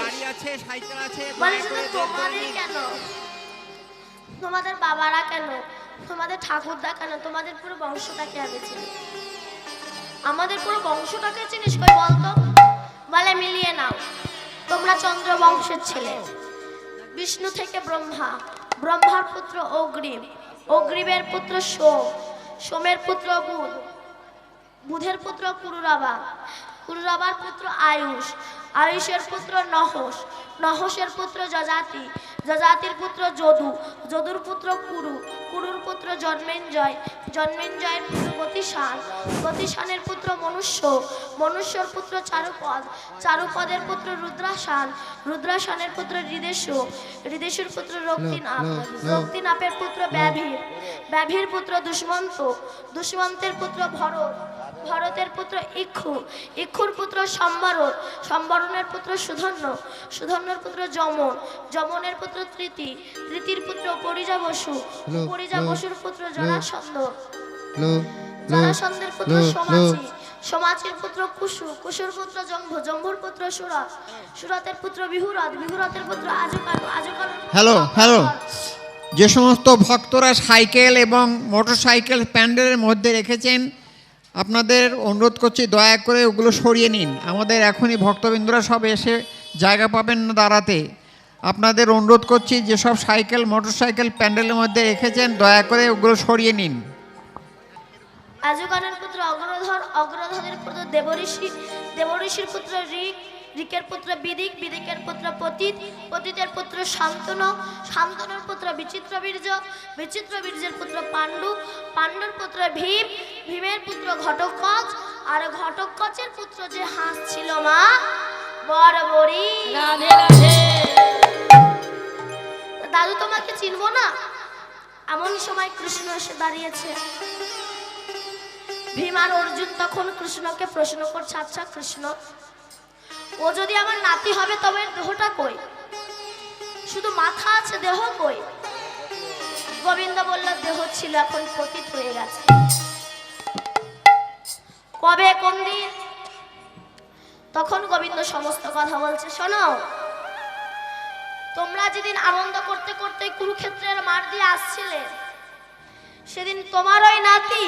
বলে শুধু তোমাদের কেন, তোমাদের বাবারা কেন, তোমাদের ঠাকুরদা কেন, তোমাদের পুরো বংশটাকে আমি চিনি। আমাদের পুরো বংশটাকে চিনিস কই বলতো? বলে মিলিয়ে নাও, তোমরা চন্দ্র বংশের ছেলে। বিষ্ণু থেকে ব্রহ্মা, ব্রহ্মার পুত্র অগ্রিম, অগ্রিমের পুত্র সোম, সোমের পুত্র বুধ, বুধের পুত্র পুরুরাবা, পুরুরাবার পুত্র আয়ুষ, আয়ুষের পুত্র নহস, নহসের পুত্র যজাতি, যজাতির পুত্র যদু, যদুর পুত্র কুরু, কুরুর পুত্র জন্মেঞ্জয়, জন্মেঞ্জয়ের পুত্র গতিশান, গতিশানের পুত্র মনুষ্য, মনুষ্যর পুত্র চারুপদ, চারুপদের পুত্র রুদ্রাসান, রুদ্রাসানের পুত্র হৃদেশু, হৃদেশুর পুত্র রক্তিনাপ, রক্তিনাপের পুত্র ব্যাভীর, ব্যাভীর পুত্র দুষ্মন্ত, দুষ্মন্তের পুত্র ভরত, ভরতের পুত্র ইক্ষু, ইক্ষুর পুত্র সম্বরণ, সম্বরণের পুত্র সুধন্য, সুধন্যর পুত্র যমন, যমনের পুত্র তৃতি, তৃতীর পুত্র পরিজা বসু, পরিজা বসুর পুত্র জরাসন্ধ, জরাসন্ধের পুত্র সোমাচি, সোমাচির পুত্র কুশু, কুশুর পুত্র জম্ভু, জম্ভুর পুত্র সুরত, সুরতের পুত্র বিহুরত, বিহুরতের পুত্র আজুকানু, আজুকানুর হ্যালো যে সমস্ত ভক্তরা সাইকেল এবং মোটরসাইকেল প্যান্ডেলের মধ্যে রেখেছেন, আপনাদের অনুরোধ করছি দয়া করে ওগুলো সরিয়ে নিন। আমাদের এখনই ভক্তবৃন্দরা সব এসে জায়গা পাবেন না দাঁড়াতে। আপনাদের অনুরোধ করছি যেসব সাইকেল মোটরসাইকেল প্যান্ডেলের মধ্যে রেখেছেন, দয়া করে ওগুলো সরিয়ে নিন। আজুকানের পুত্র অগ্রধর, অগ্রধরের পুত্র দেবঋষি, দেবঋষির পুত্র ঋক, ঋকের পুত্র বিদিক, বিদিকের পুত্র পতিত, পতিতের পুত্র শান্তনু, শান্তনুর পুত্র বিচিত্রবীর্য, বিচিত্রবীর্যের পুত্র পাণ্ডু, পাণ্ডুর পুত্র ভীম, ভীমের পুত্র ঘটোৎকচ, আর ঘটোৎকচের পুত্র যে হাঁস ছিল মা বরবরি। রাধে রাধে। দাদু তোমাকে চিনবো না? এমন সময় কৃষ্ণ এসে দাঁড়িয়েছে। ভীম আর অর্জুন তখন কৃষ্ণকে প্রশ্ন করছে, আচ্ছা কৃষ্ণ, ও যদি আমার নাতি হবে তবে দেহটা কই? শুধু মাথা আছে, দেহ কই? গোবিন্দ বলল দেহ ছিল, এখন পতিত হয়ে গেছে। কবে, কোন দিন? তখন গোবিন্দ সমস্ত কথা বলছে, শোনো, তোমরা যেদিন আনন্দ করতে করতে কুরুক্ষেত্রের মাঠ দিয়ে আসছিলে, সেদিন তোমার ওই নাতি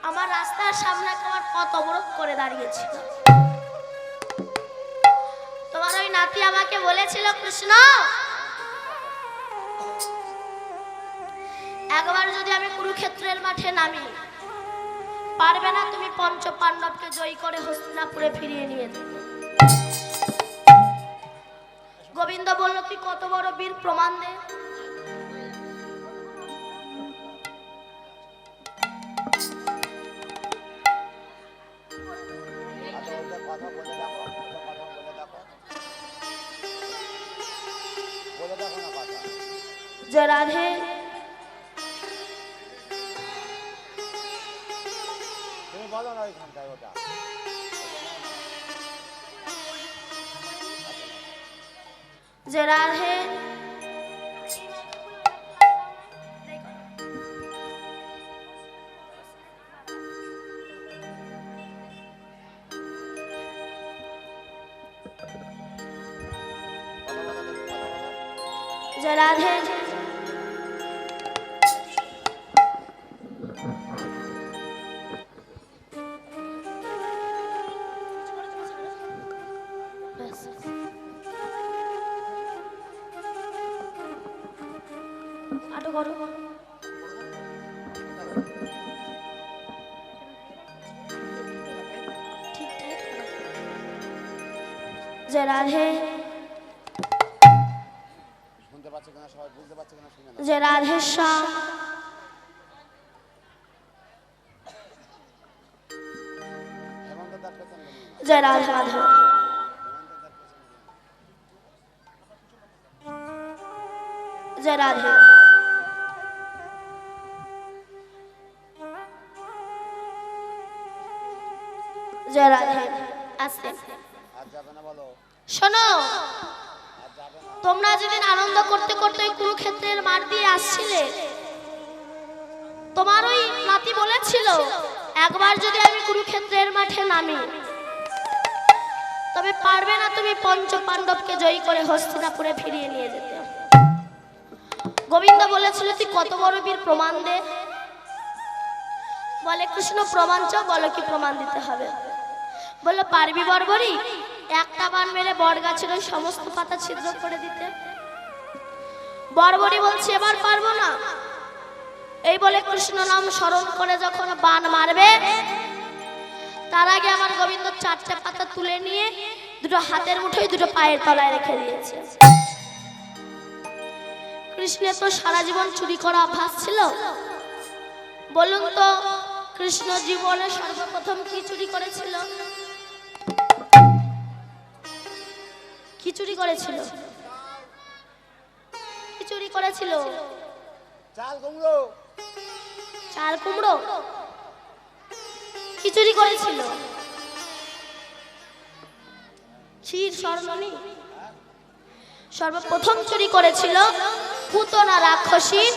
আমার রাস্তার সামনে আমার পথ অবরোধ করে দাঁড়িয়েছিল। তোমার ওই নাতি আমাকে বলেছিল, কৃষ্ণ, একবার যদি আমি কুরুক্ষেত্রের মাঠে নামি, পারবে না তুমি পঞ্চ পাণ্ডবকে জয়ী করে হস্তিনাপুরে ফিরিয়ে নিয়ে দেবে। গোবিন্দ বলল, তুই কত বড় বীর, প্রমাণ দে। জয় রাধে। তুমি বলো না ওইখানটায় ওটা। জয় রাধে। জয় রাধে। ব্যাস। আটো করো। ঠিক ঠিক। জয় রাধে। শুনতে পাচ্ছে কিনা সবাই, বুঝতে পারছে কিনা শুনে না। জয় রাধে শ্যাম। হেমন্ত তার পেছন নেই। জয় রাধে মাধব। জয় রাধে। জয় রাধে। আসতে আর যাবে না বলো, শোনো, আর যাবে না। তোমরা যেদিন আনন্দ করতে করতে ওই কুরুক্ষেত্রের মাঠ দিয়ে আসছিলে, তোমার ওই নাতি বলেছিল একবার যদি আমি কুরুক্ষেত্রের মাঠে নামি তবে পারবে না তুমি পঞ্চ পাণ্ডবকে জয়ী করে হস্তিনাপুরে ফিরিয়ে নিয়ে যেতে। গোবিন্দ বলেছিল তুই কত বড় বীর, প্রমাণ দে। বলে কৃষ্ণ প্রমাণ চাও, বলো কি প্রমাণ দিতে হবে। বললো পারবি বর্বরী একটা বান মেরে বট গাছের ওই সমস্ত পাতা ছিদ্র করে দিতে। বর্বরী বলছে এবার পারবো না। এই বলে কৃষ্ণ নাম স্মরণ করে যখন বান মারবে তার আগে আমার গোবিন্দ চারটে পাতা তুলে নিয়ে দুটো হাতের মুঠোয় দুটো পায়ের তলায় রেখে দিয়েছে। কৃষ্ণের তো সারা জীবন চুরি করা অভ্যাস ছিল। বলুন তো কৃষ্ণ জীবনে সর্বপ্রথম কি চুরি করেছিল? কি চুরি করেছিল? কি চুরি করেছিল? চাল কুমড়ো। চাল কুমড়ো। কি চুরি করেছিল? ক্ষীর স্বর্ণনি। সর্বপ্রথম চুরি করেছিল পুতনা রাক্ষসীর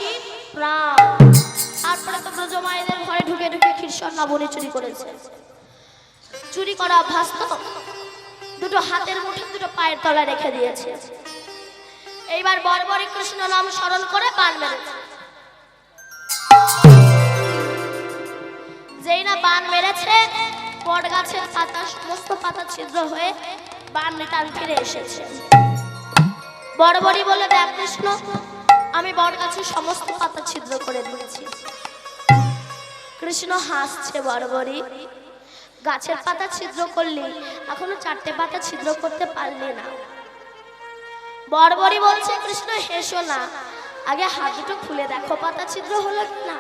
প্রাণ। তারপরে তো ব্রজমায়েদের ঘরে ঢুকে ঢুকে ক্ষীর স্বর্ণাবনী চুরি করেছে। চুরি করা অভ্যাস তো, দুটো হাতের মুঠে দুটো পায়ের তলায় রেখে দিয়েছে। এইবার বর্বরী কৃষ্ণ নাম স্মরণ করে বান মেরেছে। যেই না বান মেরেছে বট গাছের পাতা সমস্ত পাতা ছিদ্র হয়ে বান রিটার্ন ফিরে এসেছে। বর্বরী বলে দেখ কৃষ্ণ আমি বট গাছের সমস্ত পাতা ছিদ্র করে দিয়েছি। কৃষ্ণ হাসছে, বর্বরী গাছের পাতা ছিদ্র করলি, এখনো চারটে পাতা ছিদ্র করতে পারলি না। বর্বরী বলছে কৃষ্ণ হেসো না, আগে হাত দুটো খুলে দেখো পাতা ছিদ্র হলো কিনা,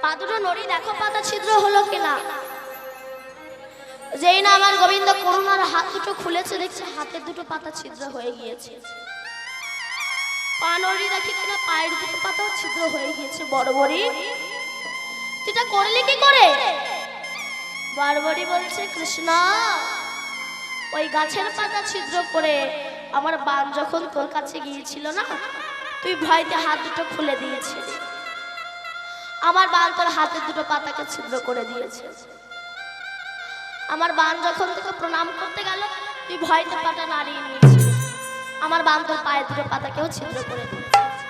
পা দুটো নড়ি দেখো পাতা ছিদ্র হলো কিনা। যেই না আমার গোবিন্দ করুণার হাত দুটো খুলেছে দেখছে হাতের দুটো পাতা ছিদ্র হয়ে গিয়েছে। পা নড়ি দেখি কিনা পায়ের দুটো পাতাও ছিদ্র হয়ে গিয়েছে। বর্বরী তুইটা করলি কি করে? বর্বরী বলছে কৃষ্ণ ওই গাছের পাতা ছিদ্র করে আমার বান যখন তোর কাছে গিয়েছিল না, তুই ভয়তে হাত দুটো খুলে দিয়েছিলি, আমার বান তোর হাতের দুটো পাতাকে ছিদ্র করে দিয়েছে। আমার বান যখন তোকে প্রণাম করতে গেল তুই ভয়তে পাটা নাড়িয়ে নিয়েছিস, আমার বান তোর পায়ের দুটো পাতাকেও ছিদ্র করে দিয়েছে।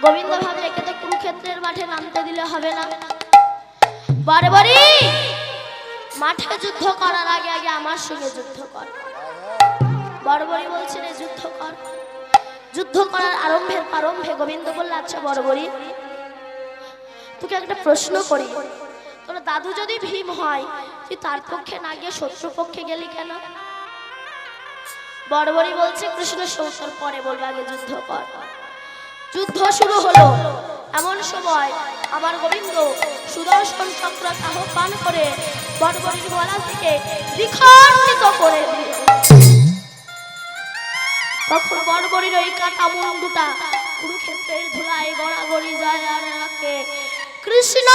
গোবিন্দ ভাবে একে তো কুরুক্ষেত্রের মাঠে নামতে দিলে হবে না। বর্বরী মাঠে যুদ্ধ করার আগে আগে আমার সঙ্গে যুদ্ধ কর। বর্বরী বলছেন যুদ্ধ কর। যুদ্ধ করার আরম্ভে গোবিন্দ বলল আচ্ছা বর্বরী তোকে একটা প্রশ্ন করি, তোর দাদু যদি ভীম হয় তুই তার পক্ষে না গিয়ে শত্রু পক্ষে গেলি কেন? বর্বরী বলছে কৃষ্ণ সৌতর পরে বলবো, আগে যুদ্ধ কর। যুদ্ধ শুরু হলো। এমন সময় আমার গোবিন্দ সুদর্শন চক্র আহ্বান করে বর্বরীর গলা থেকে বিখণ্ডিত করে দিল। তখন বর্বরীর ওই কাটা মুন্ডুটা কুরুক্ষেত্রের ধুলায় গড়াগড়ি যায় আর রাখে কৃষ্ণ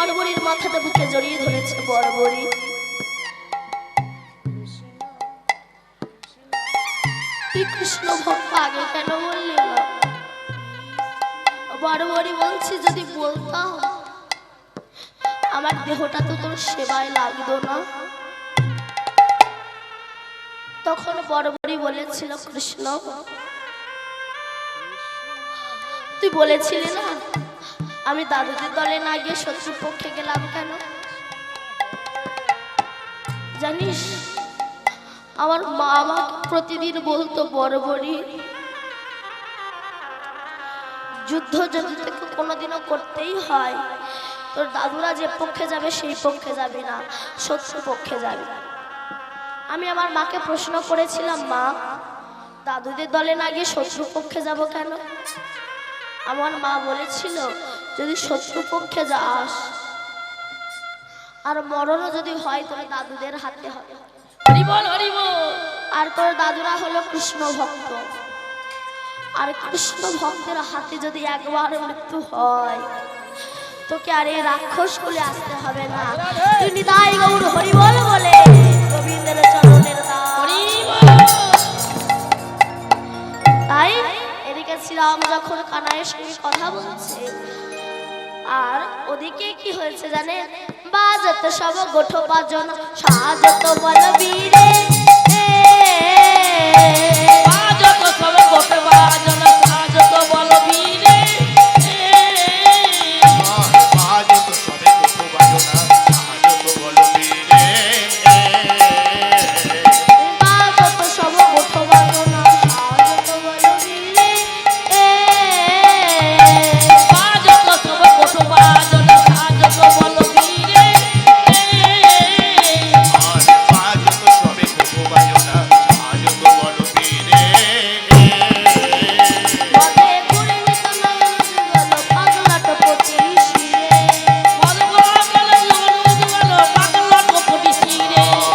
বড়বড়ির মাথাটা বুকে জড়িয়ে ধরেছে। বড়বড়ি, তুই কৃষ্ণ ভক্ত আগে কেন বললি না? বড়বড়ি বলছি, যদি বলতাম আমার দেহটা তো তোর সেবায় লাগতো না। তখন বড়বড়ি বলেছিল, কৃষ্ণ তুই বলেছিলি না আমি দাদুদের দলে না গিয়ে শত্রু পক্ষে গেলাম কেন? জানিস আমার মা আমাকে প্রতিদিন বলতো, বড়বড়ি যুদ্ধ যদি তোকে কোনোদিনও করতেই হয়, তোর দাদুরা যে পক্ষে যাবে সেই পক্ষে যাবি না, শত্রু পক্ষে যাবি। আমি আমার মাকে প্রশ্ন করেছিলাম, মা দাদুদের দলে না গিয়ে শত্রু পক্ষে যাব কেন? আমার মা বলেছিল, যদি শত্রু পক্ষে যাস আর মরণও যদি হয় তোর দাদুদের হাতে হবে। হরি বল, হরি বল। আর তোর দাদুরা হলো কৃষ্ণ ভক্ত, আর কৃষ্ণ ভক্তের হাতে যদি একবার মৃত্যু হয় তোকে আর এই রাক্ষস বলে আসতে হবে না। তুই নিতাই গৌর হরি বল বলে গোবিন্দের চরণের দাস। হরি বল। তাই এদিকে শ্রীরাম যখন কানাইয়ের সঙ্গে কথা বলছে, আর ওদিকে কি হয়েছে জানে, বাজত সব গোঠ বাজন সাজত বলবীরে, বাজত সব গোঠ বাজন সাজত বলবীরে, বাজত সবে কত বাজনা সাজত বলবীরে, বাজত সব গোঠ বাজন সাজত বলবীরে, বাজত সব গোঠ বাজন সাজত বলবীরে, আর বাজত সবে কত বাজনা সাজত বলবীরে, মদে ঘুরে নিত নয়ন যুগল পাগলাট পটি শিরে,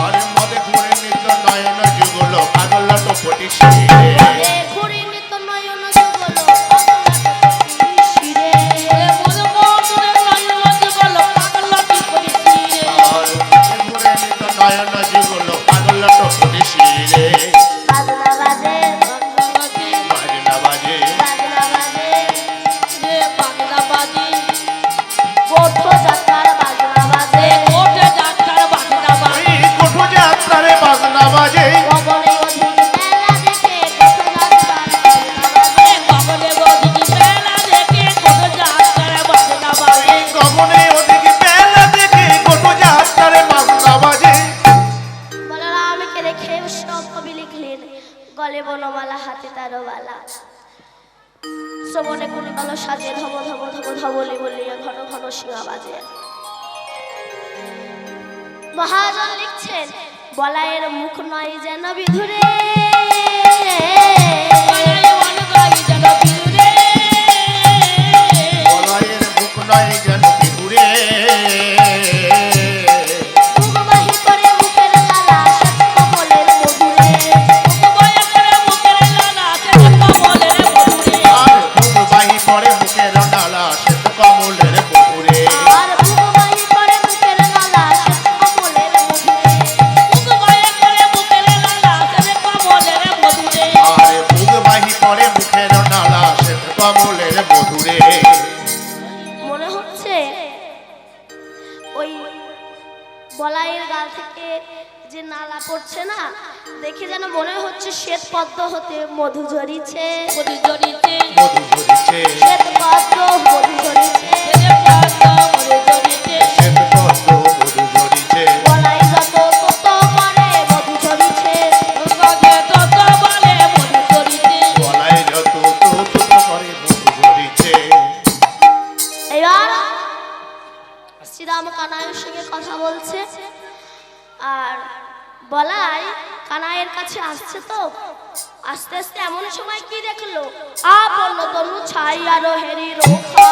আর মদে ঘুরে নিত নয়ন যুগল পাগল টপটি শিরে, মদে ঘুরে নিত নয়ন যুগল পাগলাট পটি শিরে, আর মদে ঘুরে নিত নয়ন যুগল পাগল টপটি শিরে, বাজনা বাজে বাজনা বাজে বাজনা বাজে, গোঠ যাত্রার বাজনা বাজে, ওই কোঠো যাত্রারে বাজনা বাজে, গগনে অধিক মেলা দেখে গোঠ যাত্রার বাজনা বাজে, ওই গগনে ওদিক বেলা দেখে কোঠো যাত্রারে বাজনা বাজে, বলরামকে রেখে সব কবি লিখলেন, গলে বনমালা হাতে তারো বালা, শ্রবণে কুণ্ডল সাজে ধব ধব ধব ধবলি বলিয়া ঘন ঘন শিঙা বাজে। মহাজন লিখছেন, বলায়ের মুখ নয় যেন বিধুরে, বলয়ের বুক নয় যেন বিহুরে, মুখবাহী করে মুখের লালা শ্বেত কমলের মধুরে, আর বুকবাহী পরে মুখের ডালা শ্বেত কমলের পুকুরে, আর মুখবাহী করে মুখের লালা শ্বেত কমলের মধুরে, আর বুকবাহী পরে মুখের ডালা শ্বেত কমলের মধুরে, মনে হচ্ছে ওই বলাইয়ের গাল থেকে যে নালা পড়ছে না, দেখে যেন মনে হচ্ছে শ্বেত পদ্ম হতে মধু ঝরিছে, মধু ঝরিছে, শ্বেত পদ্ম মধু ঝরিছে, শ্বেত পদ্ম মধু ঝরিছে, বলাই যত তত করে মধু ঝরিছে, বলাই যত তত করে মধু ঝরিছে, এবার শ্রীরাম কানাইয়ের সঙ্গে কথা বলছে, আর বলাই কানাইয়ের কাছে আসছে, তো আস্তে আস্তে এমন সময় কি দেখলো, আপন তনু ছাই আরো হেরি রোখা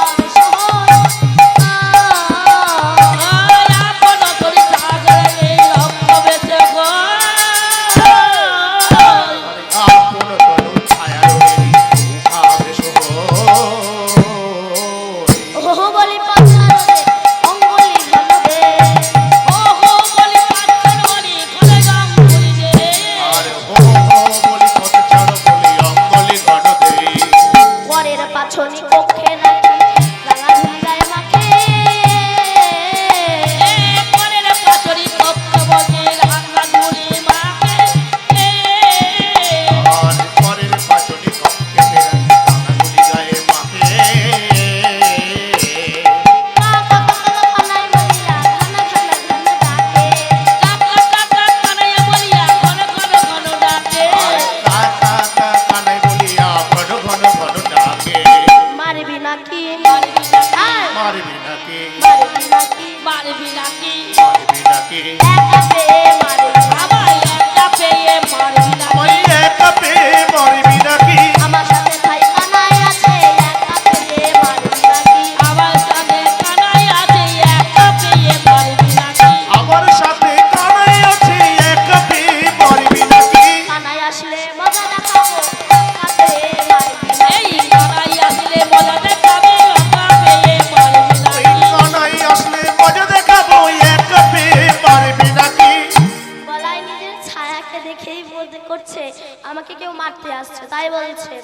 আপন তনু ছায়ার বেরি উঠা বেশ হয়। বলি পাথারে অঙ্গুলি কানাইকে দেখেই বলতে করছে আমাকে কেউ মারতে আসছে, তাই বলছে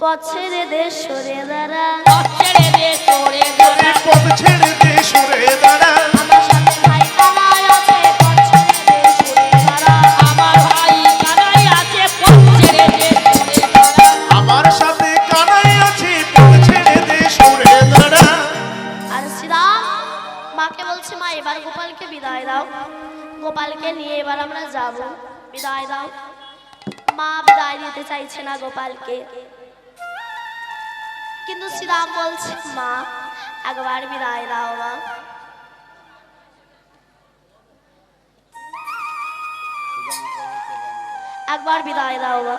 পথ ছেড়ে দে সরে দাঁড়া, পথ ছেড়ে দে সরে দাঁড়া। পথ ছেড়ে দে সরে দাঁড়া, আমার সাথে ভাই কানাই আছে পথ ছেড়ে দে সরে দাঁড়া, আমার ভাই কানাই আছে পথ ছেড়ে দে সরে দাঁড়া। আমার সাথে কানাই আছে পথ ছেড়ে দে সরে দাঁড়া। আর শ্রীরাম মাকে বলছে মা এবার গোপালকে বিদায় দাও, গোপালকে নিয়ে এবার আমরা যাব, বিদায় দাও। মা বিদায় দিতে চাইছে না গোপালকে, কিন্তু শ্রীরাম বলছে মা একবার বিদায় দাও মা। একবার বিদায় দাও মা,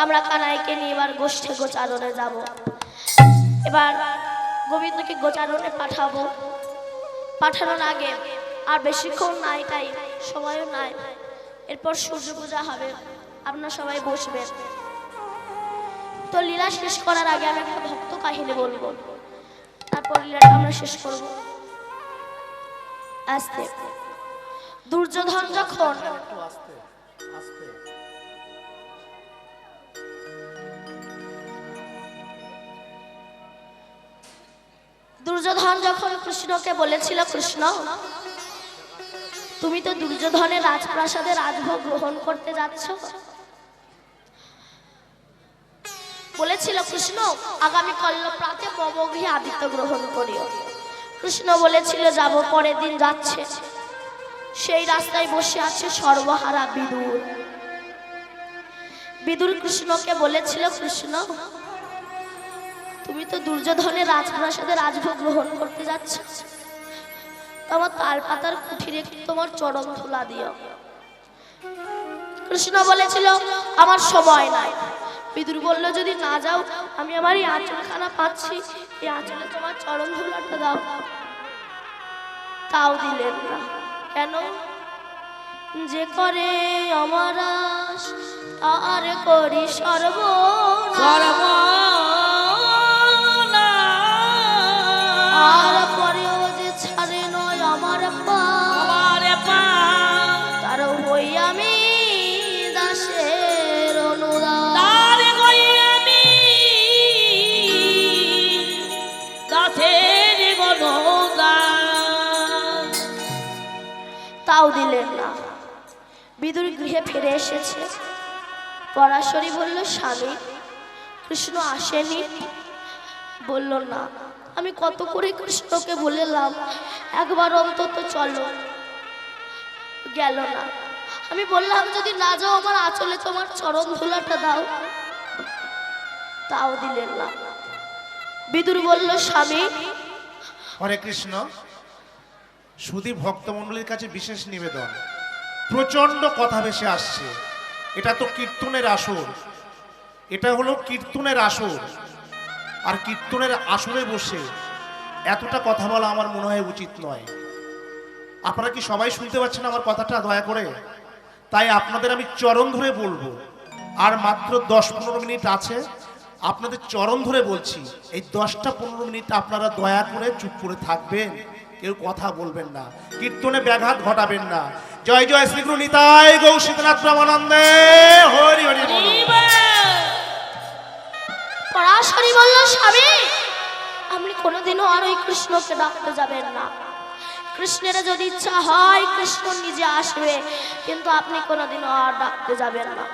আমরা কানাইকে নিয়ে এবার গোষ্ঠী গোচারণে যাব, এবার গোবিন্দকে গোচারণে পাঠাবো। পাঠানোর আগে আর বেশিক্ষণ নাই, তাই সময়ও নাই, এরপর সূর্য পূজা হবে, আপনারা সবাই বসবেন। তো লীলা শেষ করার আগে আমি একটা ভক্ত কাহিনী বলবো, তারপর লীলাটা আমরা শেষ করব। আস্তে দুর্যোধন যখন দুর্যোধন যখন কৃষ্ণকে বলেছিল কৃষ্ণ তুমি তো দুর্যোধনের রাজপ্রাসাদে রাজভোগ গ্রহণ করতে যাচ্ছ, বলেছিল কৃষ্ণ আগামী কল্ল প্রাতে মমগৃহ আদিত্য গ্রহণ করিও। কৃষ্ণ বলেছিল যাব, পরের দিন যাচ্ছে, সেই রাস্তায় বসে আছে সর্বহারা বিদুর। বিদুর কৃষ্ণকে বলেছিল কৃষ্ণ তুমি তো দুর্যোধনের রাজপ্রাসাদে রাজভোগ গ্রহণ করতে যাচ্ছ, তোমার তাল পাতার কুঠিরে তোমার চরণ ধুলা দিও। কৃষ্ণ বলেছিল আমার সময় নাই। বিদুর বলল যদি না যাও আমি আমার এই আঁচলখানা পাচ্ছি, এই আঁচলে তোমার চরণ ধুলাটা দাও। তাও দিলেন না। কেন? যে করে আমার আশ তার করি সর্বনাশ, আর পরেও যে ছাড়ে নয় আমার পা, তার হই আমি দাসের অনুরাগ। তাও দিলেন না। বিদুর গৃহে ফিরে এসেছে। পরাশরী বলল স্বামী কৃষ্ণ আসেনি? বলল না। আমি কত করে কৃষ্ণকে বললাম একবার অন্তত চলো, গেল না। আমি বললাম যদি না যাও আমার আঁচলে তোমার চরণ ধুলাটা দাও, তাও দিলেন না। বিদুর বলল স্বামী। হরে কৃষ্ণ, সুধী ভক্তমণ্ডলীর কাছে বিশেষ নিবেদন, প্রচন্ড কথা ভেসে আসছে। এটা তো কীর্তনের আসর, এটা হলো কীর্তনের আসর, আর কীর্তনের আসরে বসে এতটা কথা বলা আমার মনে হয় উচিত নয়। আপনারা কি সবাই শুনতে পাচ্ছেন আমার কথাটা? দয়া করে তাই আপনাদের আমি চরণ ধরে বলবো, আর মাত্র 10-15 মিনিট আছে, আপনাদের চরণ ধরে বলছি এই 10-15 মিনিট আপনারা দয়া করে চুপ করে থাকবেন, কেউ কথা বলবেন না, কীর্তনে ব্যাঘাত ঘটাবেন না। জয় জয় শ্রীগুরু নিতাই গৌর সীতানাথ ব্রহ্মানন্দে হরি হরি বল। পরাশরী বলল স্বামী আপনি কোনোদিনও আর ওই কৃষ্ণকে ডাকতে যাবেন না। কৃষ্ণের যদি ইচ্ছা হয় কৃষ্ণ নিজে আসবে, কিন্তু আপনি কোনোদিনও আর ডাকতে যাবেন না।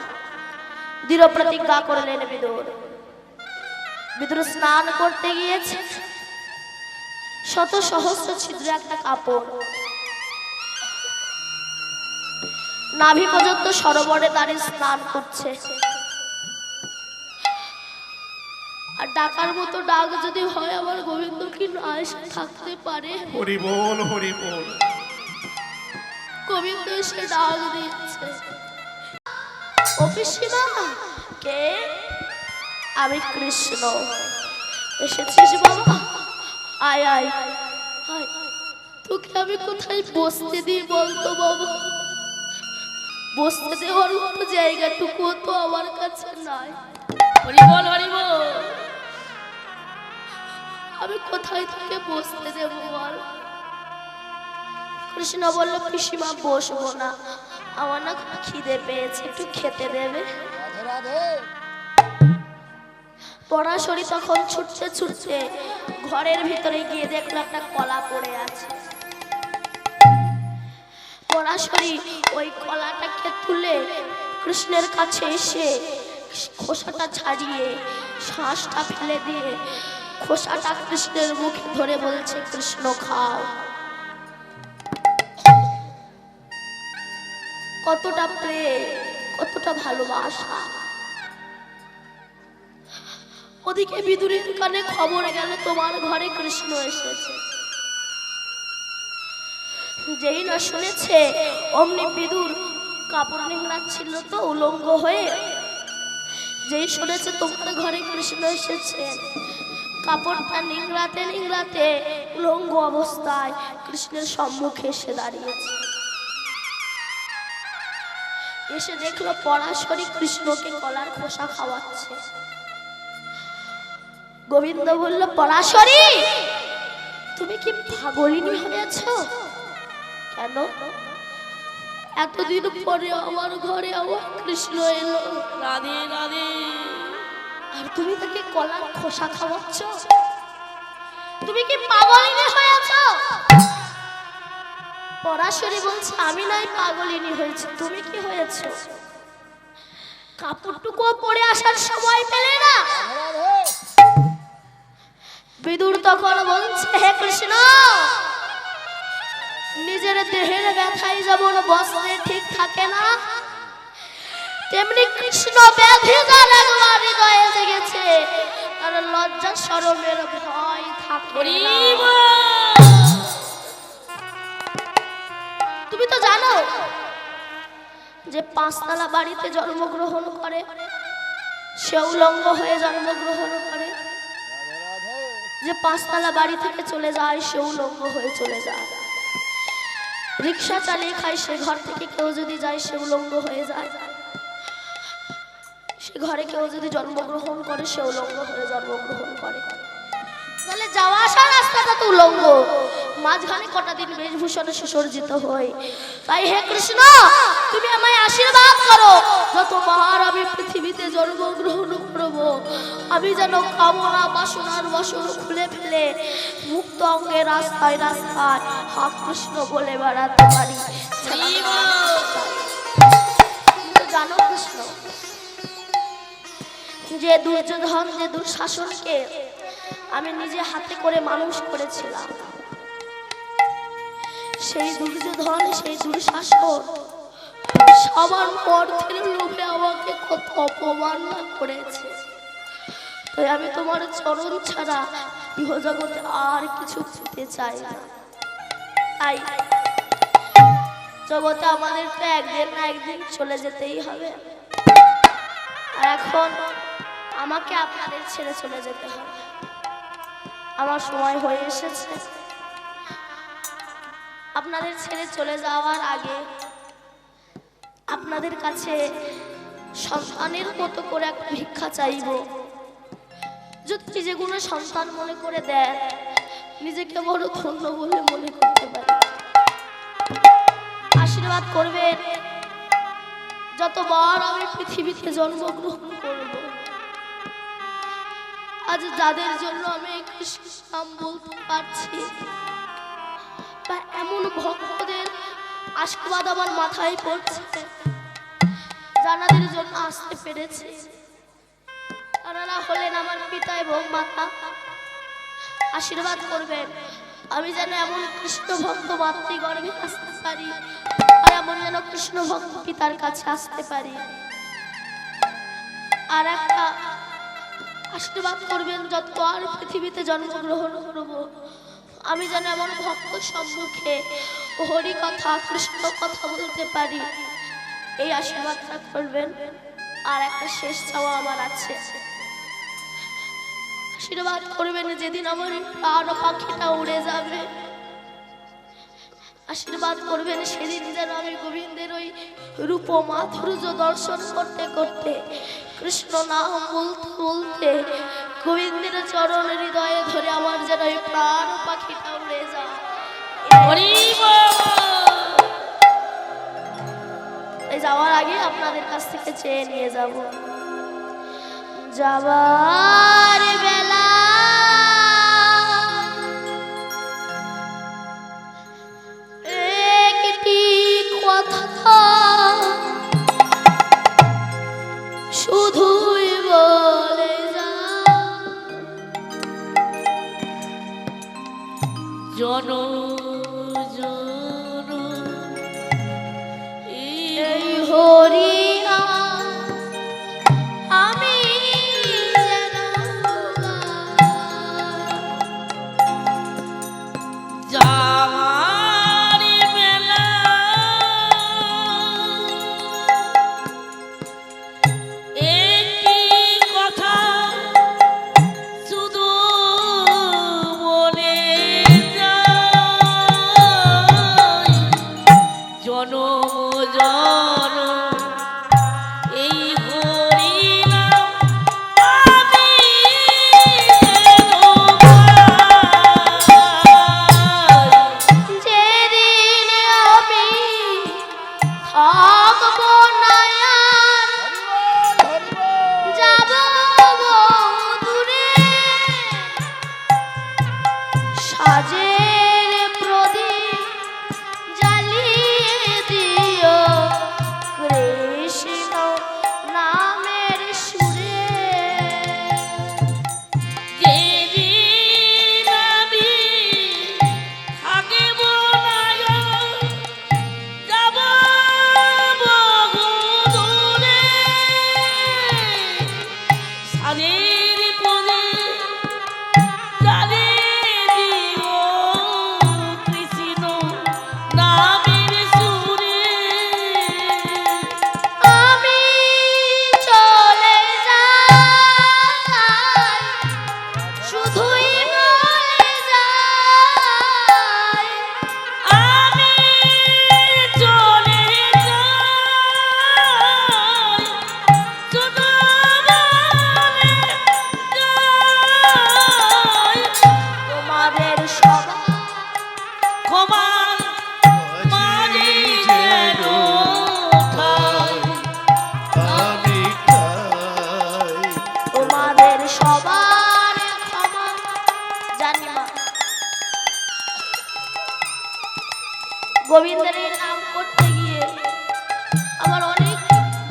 দৃঢ় প্রতিজ্ঞা করলেন বিদুর। বিদুর স্নান করতে গিয়েছে, শত সহস্র ছিদ্র একটা কাপড়, নাভি পর্যন্ত সরোবরে দাঁড়িয়ে স্নান করছে। আর ডাকার মতো ডাক যদি হয় আমার গোবিন্দ কি না এসে থাকতে পারে? হরি বল হরি বল। গোবিন্দ এসে ডাক দিচ্ছে ও পিসিমা। কে? আমি কৃষ্ণ। এসেছিস বাবা? আয় আয় আয়। তোকে আমি কোথায় বসতে দিই বলতো বাবা? বসতে দেওয়ার মতো জায়গাটুকু তো আমার কাছে নাই। হরি বল হরি বল। আমি কোথায় তোকে বসতে দেবো বল? কৃষ্ণ বলল পিসিমা বসবো না, আমার না খুব খিদে পেয়েছে, একটু খেতে দেবে? রাধে রাধে। পরাশরী তখন ছুটতে ছুটতে ঘরের ভিতরে গিয়ে দেখলো একটা কলা পড়ে আছে। পরাশরী ওই কলাটাকে তুলে কৃষ্ণের কাছে এসে খোসাটা ছাড়িয়ে শ্বাসটা ফেলে দিয়ে খোসাটা কৃষ্ণের মুখে ধরে বলছে, কৃষ্ণ খাও। কতটা প্রেম, কতটা ভালোবাসা। ওদিকে বিদুরের কানে খবর গেল তোমার ঘরে কৃষ্ণ এসেছে। যেই না শুনেছে অমনি বিদুর কাপড় নিংড়াচ্ছিল তো উলঙ্গ হয়ে, যেই শুনেছে তোমার ঘরে কৃষ্ণ এসেছে, কাপড়টা নিংড়াতে নিংড়াতে উলঙ্গ অবস্থায় কৃষ্ণের সম্মুখে এসে দাঁড়িয়েছে। এসে দেখলো পরাশরী কৃষ্ণকে কলার খোসা খাওয়াচ্ছে। গোবিন্দ বলল, পরাশরী তুমি কি পাগলিনী হয়েছো? কেন? এতদিন পরে আমার ঘরে আমার কৃষ্ণ এলো, রাধে রাধে। আর তুমি তাকে কলার খোসা খাওয়াচ্ছ? তুমি কি পাগলিনী হয়েছো? পরাশরী বলছে, আমি নাই পাগলিনী হয়েছে, তুমি কি হয়েছো? কাপড়টুকু পরে আসার সময় পেলে না? বিদুর তখন বলছে, হে কৃষ্ণ, নিজের দেহের ব্যথায় যেমন বস্ত্রে ঠিক থাকে না, তেমনি কৃষ্ণ ব্যাধি যার একবার হৃদয়ে জেগেছে তার লজ্জা শরমের ভয় থাকে না। তুমি তো জানো যে পাঁচতলা বাড়িতে জন্মগ্রহণ করে সে উলঙ্গ হয়ে জন্মগ্রহণ করে, যে পাঁচতলা বাড়ি থেকে চলে যায় সে উলঙ্গ হয়ে চলে যায়, রিক্সা চালিয়ে খায় সে ঘর থেকে কেউ যদি যায় সে উলঙ্গ হয়ে যায়, সে ঘরে কেউ যদি জন্মগ্রহণ করে সে উলঙ্গ হয়ে জন্মগ্রহণ করে। তাহলে যাওয়া আসা রাস্তাটা তো উলঙ্গ, মাঝখানে কটা দিন বেশভূষণে সুসজ্জিত হয়। তাই হে কৃষ্ণ, তুমি আমায় আশীর্বাদ করো, যতবার আমি পৃথিবীতে জন্মগ্রহণ করব আমি যেন কামনা বাসনার বসন খুলে ফেলে মুক্ত অঙ্গে রাস্তায় রাস্তায় হা কৃষ্ণ বলে বেড়াতে পারি। জানো কৃষ্ণ, যে দুর্যোধন, যে দুঃশাসনকে আমি নিজে হাতে করে মানুষ করেছিলাম, সেই দুর্যোধন, সেই দুঃশাসন সবার অর্থের লোভে আমাকে কত অপমান করেছে। তাই আমি তোমার চরণ ছাড়া ইহজগতে আর কিছু পেতে চাই না। তাই জগতে আমাদের তো একদিন না একদিন চলে যেতেই হবে, আর এখন আমাকে আপনাদের ছেড়ে চলে যেতে হবে। আমার সময় হয়ে এসেছে। আপনাদের ছেড়ে চলে যাওয়ার আগে আপনাদের কাছে সন্তানের মতো করে একটা ভিক্ষা চাইব। যদি যে কোনো সন্তান মনে করে দেন, নিজেকে বড় ধন্য বলে মনে করতে পারি। আশীর্বাদ করবেন, যতবার আমি পৃথিবীতে জন্মগ্রহণ করব, আজ যাদের জন্য আমি কৃষ্ণ নাম বলতে পারছি, বা এমন ভক্তদের আশীর্বাদ আমার মাথায় পড়ছে, যাদের জন্য আসতে পেরেছি, তারা হলেন আমার পিতা এবং মাতা। আশীর্বাদ করবেন আমি যেন এমন কৃষ্ণ ভক্ত মাতৃগর্ভে আসতে পারি, আর এমন যেন কৃষ্ণ ভক্ত পিতার কাছে আসতে পারি। আর একটা আশীর্বাদ করবেন, যত আর পৃথিবীতে জন্মগ্রহণ করব আমি যেন এমন ভক্ত সম্মুখে হরি কথা, কৃষ্ণ কথা বলতে পারি, এই আশীর্বাদটা করবেন। আর একটা শেষ চাওয়া আমার আছে, আশীর্বাদ করবেন যেদিন আমার প্রাণ পাখিটা উড়ে যাবে, আশীর্বাদ করবেন সেদিন যেন আমি গোবিন্দের ওই রূপ মাধুর্য দর্শন করতে করতে, কৃষ্ণ নাম বলতে বলতে গোবিন্দের চরণ হৃদয়ে ধরে আমার যেন ওই প্রাণ পাখিটা উড়ে যায়। যাওয়ার আগে আপনাদের কাছ থেকে চেয়ে নিয়ে যাব। যাবার বেলা একটি কথা শুধুই বলে যা, জন এই হরিয়া আমি যেন যাওয়ারি মেলা একটি কথা শুধু মনে যায়, জনম জনম এই হরিনাম আমি যেন গাই। যেদিন আমি থাকবো না আর, যাব দূরে সাজের প্রদীপ জ্বালিয়ে দিও কৃষ্ণ নামের সুরে। যেদিন আমি থাকিব না, যাব বহু দূরে সাজের প্রদীপ জ্বালিয়ে দিও কৃষ্ণ নামের সুরে। আমি চলে যাই, শুধুই বলে যাই, আমি চলে যাই, শুধু বলে যাই, তোমাদের সবার ক্ষমার মাঝে যেন ঠাই। তোমাদের সবার ক্ষমা জানি মা। গোবিন্দের এই নাম করতে গিয়ে আমার অনেক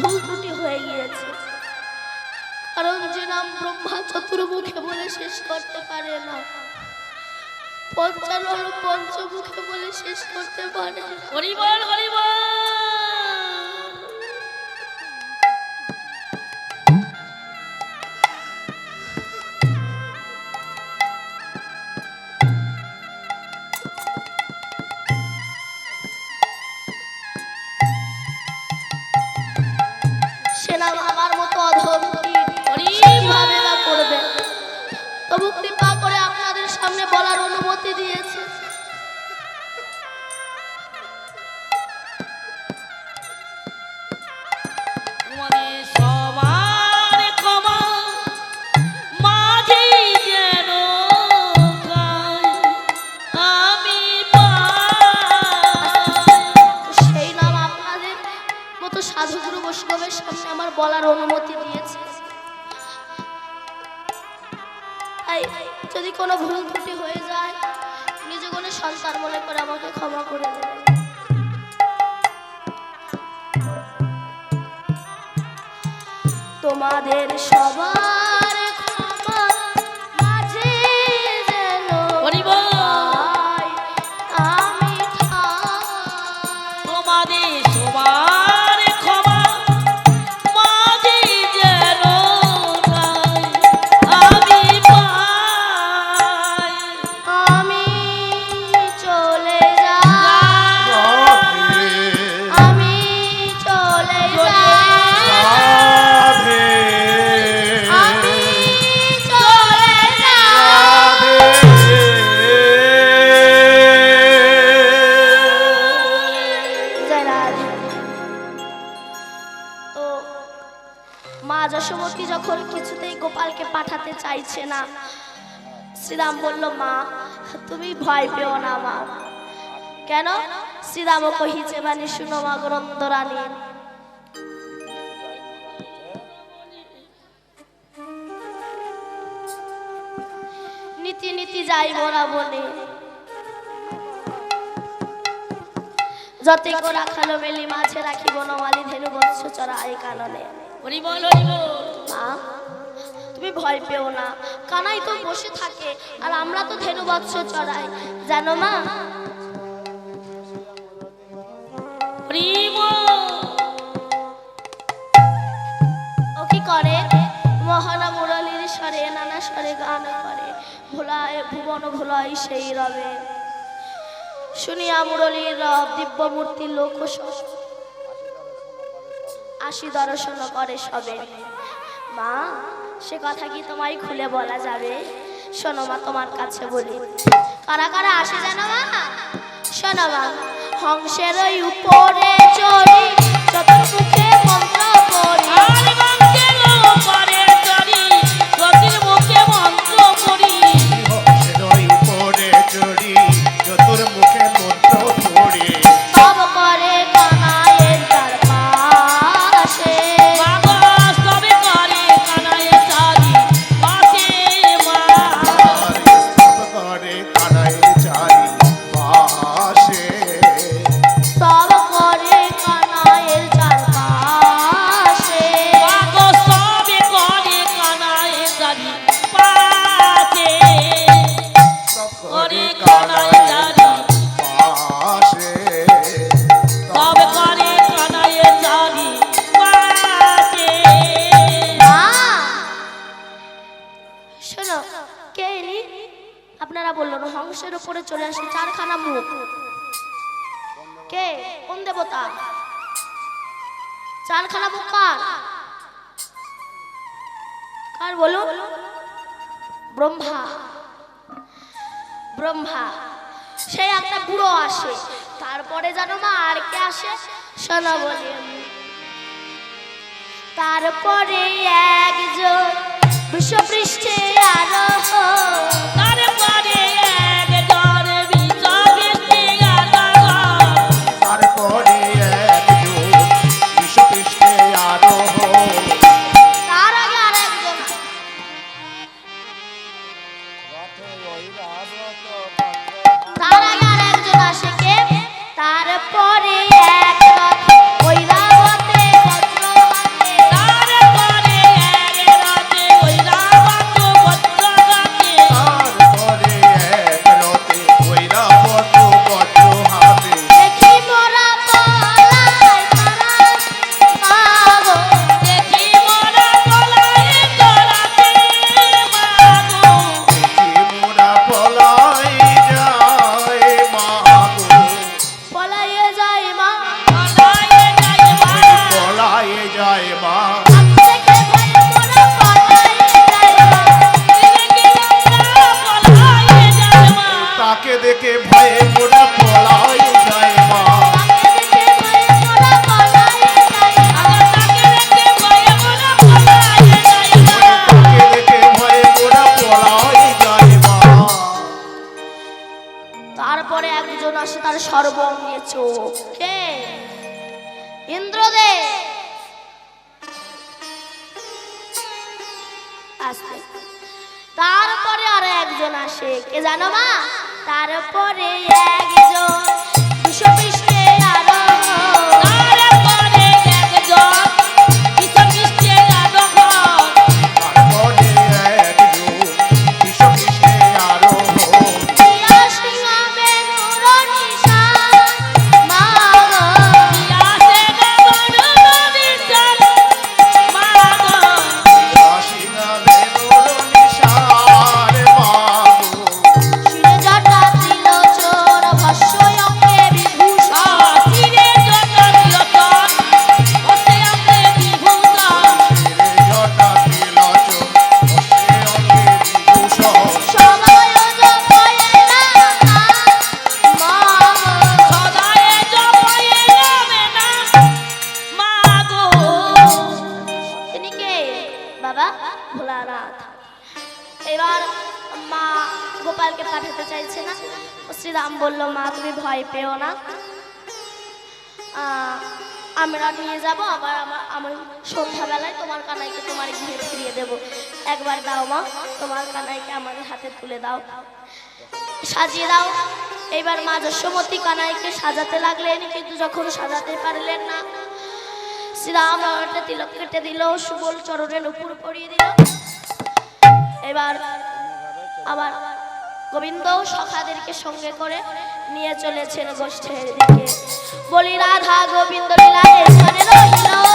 ভুল ত্রুটি হয়ে গিয়েছে, কারণ যে নাম ব্রহ্মা চতুর্মুখে বলে শেষ করতে পারে না, পঞ্চানন পঞ্চমুখে বলে শেষ করতে পারে না। হরি বল হরি বল। সে নাম আমার মতো অধম হরি কিভাবে বা করবে, তবু কৃপা করে আপনাদের সামনে বলার অনুমতি দিয়েছে। তোমাদের সবার ক্ষমা মাঝে যেন গাই আমি পাই। সেই নাম আপনাদের মতো সাধুগুরু বৈষ্ণবের সামনে আমার বলার অনুমতি দিয়েছে। তাই যদি কোনো ভুল ত্রুটি হয়ে যায়, নিজ গুণে সন্তান মনে করে আমাকে ক্ষমা করে দেবেন। তোমাদের সবার ক্ষমা মাঝে যেন হরি বল। পাই আমি ঠাই। তোমাদের সবার ক্ষমা মাঝে যেন গাই আমি পাই। আমি চলে যাই, আমি চলে যাই, আমি চলে যাই। জয় রাধে। তো মা যশোমতী যখন কিছুতেই গোপালকে পাঠাতে চাইছে না, শ্রীরাম বলল, মা তুমি ভয় পেও না মা। কেন? শ্রীরাম কহিছে বাণী শুনো মা গ্রন্থ রানী, নীতি নীতি যাই মোরা বনে, যতই কো রাখালো মেলি মাঝে রাখি বনমালী ধেনু বৎস চড়া এই কাননে। হরি বল হরি বল। মা তুমি ভয় পেও না, কানাই তো বসে থাকে আর আমরা তো ধেনু বৎস চড়াই, জানো মা? হরি বল। ও কি করে? মহানা মুরলীর স্বরে নানা স্বরে গান করে, ভোলায় ভুবন ভোলাই সেই রবে, শুনিয়া মুরলীর রব দিব্য মূর্তি লোক আসি দর্শন করে সবে। মা সে কথা কি তোমায় খুলে বলা যাবে? শোনো মা, তোমার কাছে বলি, কারা কারা আসে জানো মা? শোনো মা, হংসের ওই উপরে চড়ি চতুর্মুখে মন্ত্র পড়ি, হরি বংশের উপরে চড়ি গতির মুখে মন্ত্র পড়ি, হংসের উপরে চড়ি চতুর্মুখে মন্ত্র পড়ি, সব করে কানায়ের তার পাশে, মাগো সবে করে কানায় চারি পাশে মা, আর স্তব করে কানাইয়ের চারি পাশে, সব করে কানায়ের তার পাশে, মাগো সবে করে কানায় চারি পাশে, স্তব করে করে কানায় কানাইয়ের চারি পাশে, সবে করে কানায় চারি পাশে। মা শোনো, কে এলি? আপনারা বললেন হংসের উপরে চলে আসে চারখানা মুখ, কে? কোন দেবতা? চারখানা মুখ কার? কার বলো? ব্রহ্মা। ব্রহ্মা সে একটা বুড়ো আসে, তারপরে জানো মা আর কে আসে? শোনো বলি আমি। তারপরে একজন বিশ্বপৃষ্ঠে আরোহ, তারপরে একজন বিশ্বপৃষ্ঠে আরোহণ, তারপরে একজন বিশ্বপৃষ্ঠে আরোহ, তার আগে আর একজন রথে ঐরাবত তার আগে আর একজন আসে, কে? তারপরে এক রথ ঐরাবতে বজ্র হাতে, তারপরে এক রাতে ঐরাবত বজ্রঘাতে, তারপরে এক রথে ঐরাবত বজ্র হাতে, দেখি মোরা পলায় তারা মাগো, দেখি মোরা পলায়ে চড়াতে মাগো, দেখি মোরা পলাই যায় মাগো, পলাইয়ে যায় মা, পলায়ে যায় মা, পলায়ে যায় মা, দেখে ভয়ে মোরা পলাইয়ে যায় মা, দেখি আমরা পলায়ে যায় মা, তাকে দেখে ভয়ে মোরা পলাই যায় মা, দেখে ভয়ে মোরা পলাইয়ে যায় মা, তাকে দেখে ভয়ে মোরা পলায়ে যায় মা, তাকে দেখে ভয়ে মোরা পলাই যায় মা। তারপরে একজন আসে, তার সর্বঙ্গে চোখ, কে? ইন্দ্রদেব। আস্তে। তারপরে আর একজন আসে, কে জানো মা? তারপরে একজন বিশ্বপৃষ্ঠে আরোহণ, তারপরে একজন বিশ্বপৃষ্ঠে আরোহণ, তারপরে একজন বিশ্বপৃষ্ঠে আরোহ, প্রিয়া সিংহ বেনুর নিশান মাগো, আসে না বড় বিশাল মাগো, আসিনা বেনুর নিশার মাগো, শিরে জটা ত্রিলোচন ভস্য অঙ্গে বিভূষণ, শিরে জটা তিলচন হস্তে অঙ্গে বিভূষণ, শিরে জটা ত্রিলোচন হস্তে অঙ্গে বিভূষণ, সময় জপয়ে নাম মাগো, সদায় জপয়ে নামে না মাগো। তিনি কে? বাবা ভোলানাথ। এবার মা গোপালকে পাঠাতে চাইছে না, শ্রীরাম বলল মা তুমি ভয় পেও না, আমরা নিয়ে যাব, আবার আমি সন্ধ্যাবেলায় তোমার কানাইকে তোমার ঘিরে ফিরিয়ে দেব। একবার দাও মা, তোমার কানাইকে আমাদের হাতে তুলে দাও, সাজিয়ে দাও। এবার মা যশোমতী কানাইকে সাজাতে লাগলেন, কিন্তু যখন সাজাতে পারলেন না, শ্রীরাম একটা তিলক কেটে দিল, সুবল চরণের উপর পরিয়ে দিল। এবার আবার গোবিন্দ সখাদেরকে সঙ্গে করে নিয়ে চলেছেন গোষ্ঠের দিকে। বলি রাধা গোবিন্দ লীলা এখানে রহিল।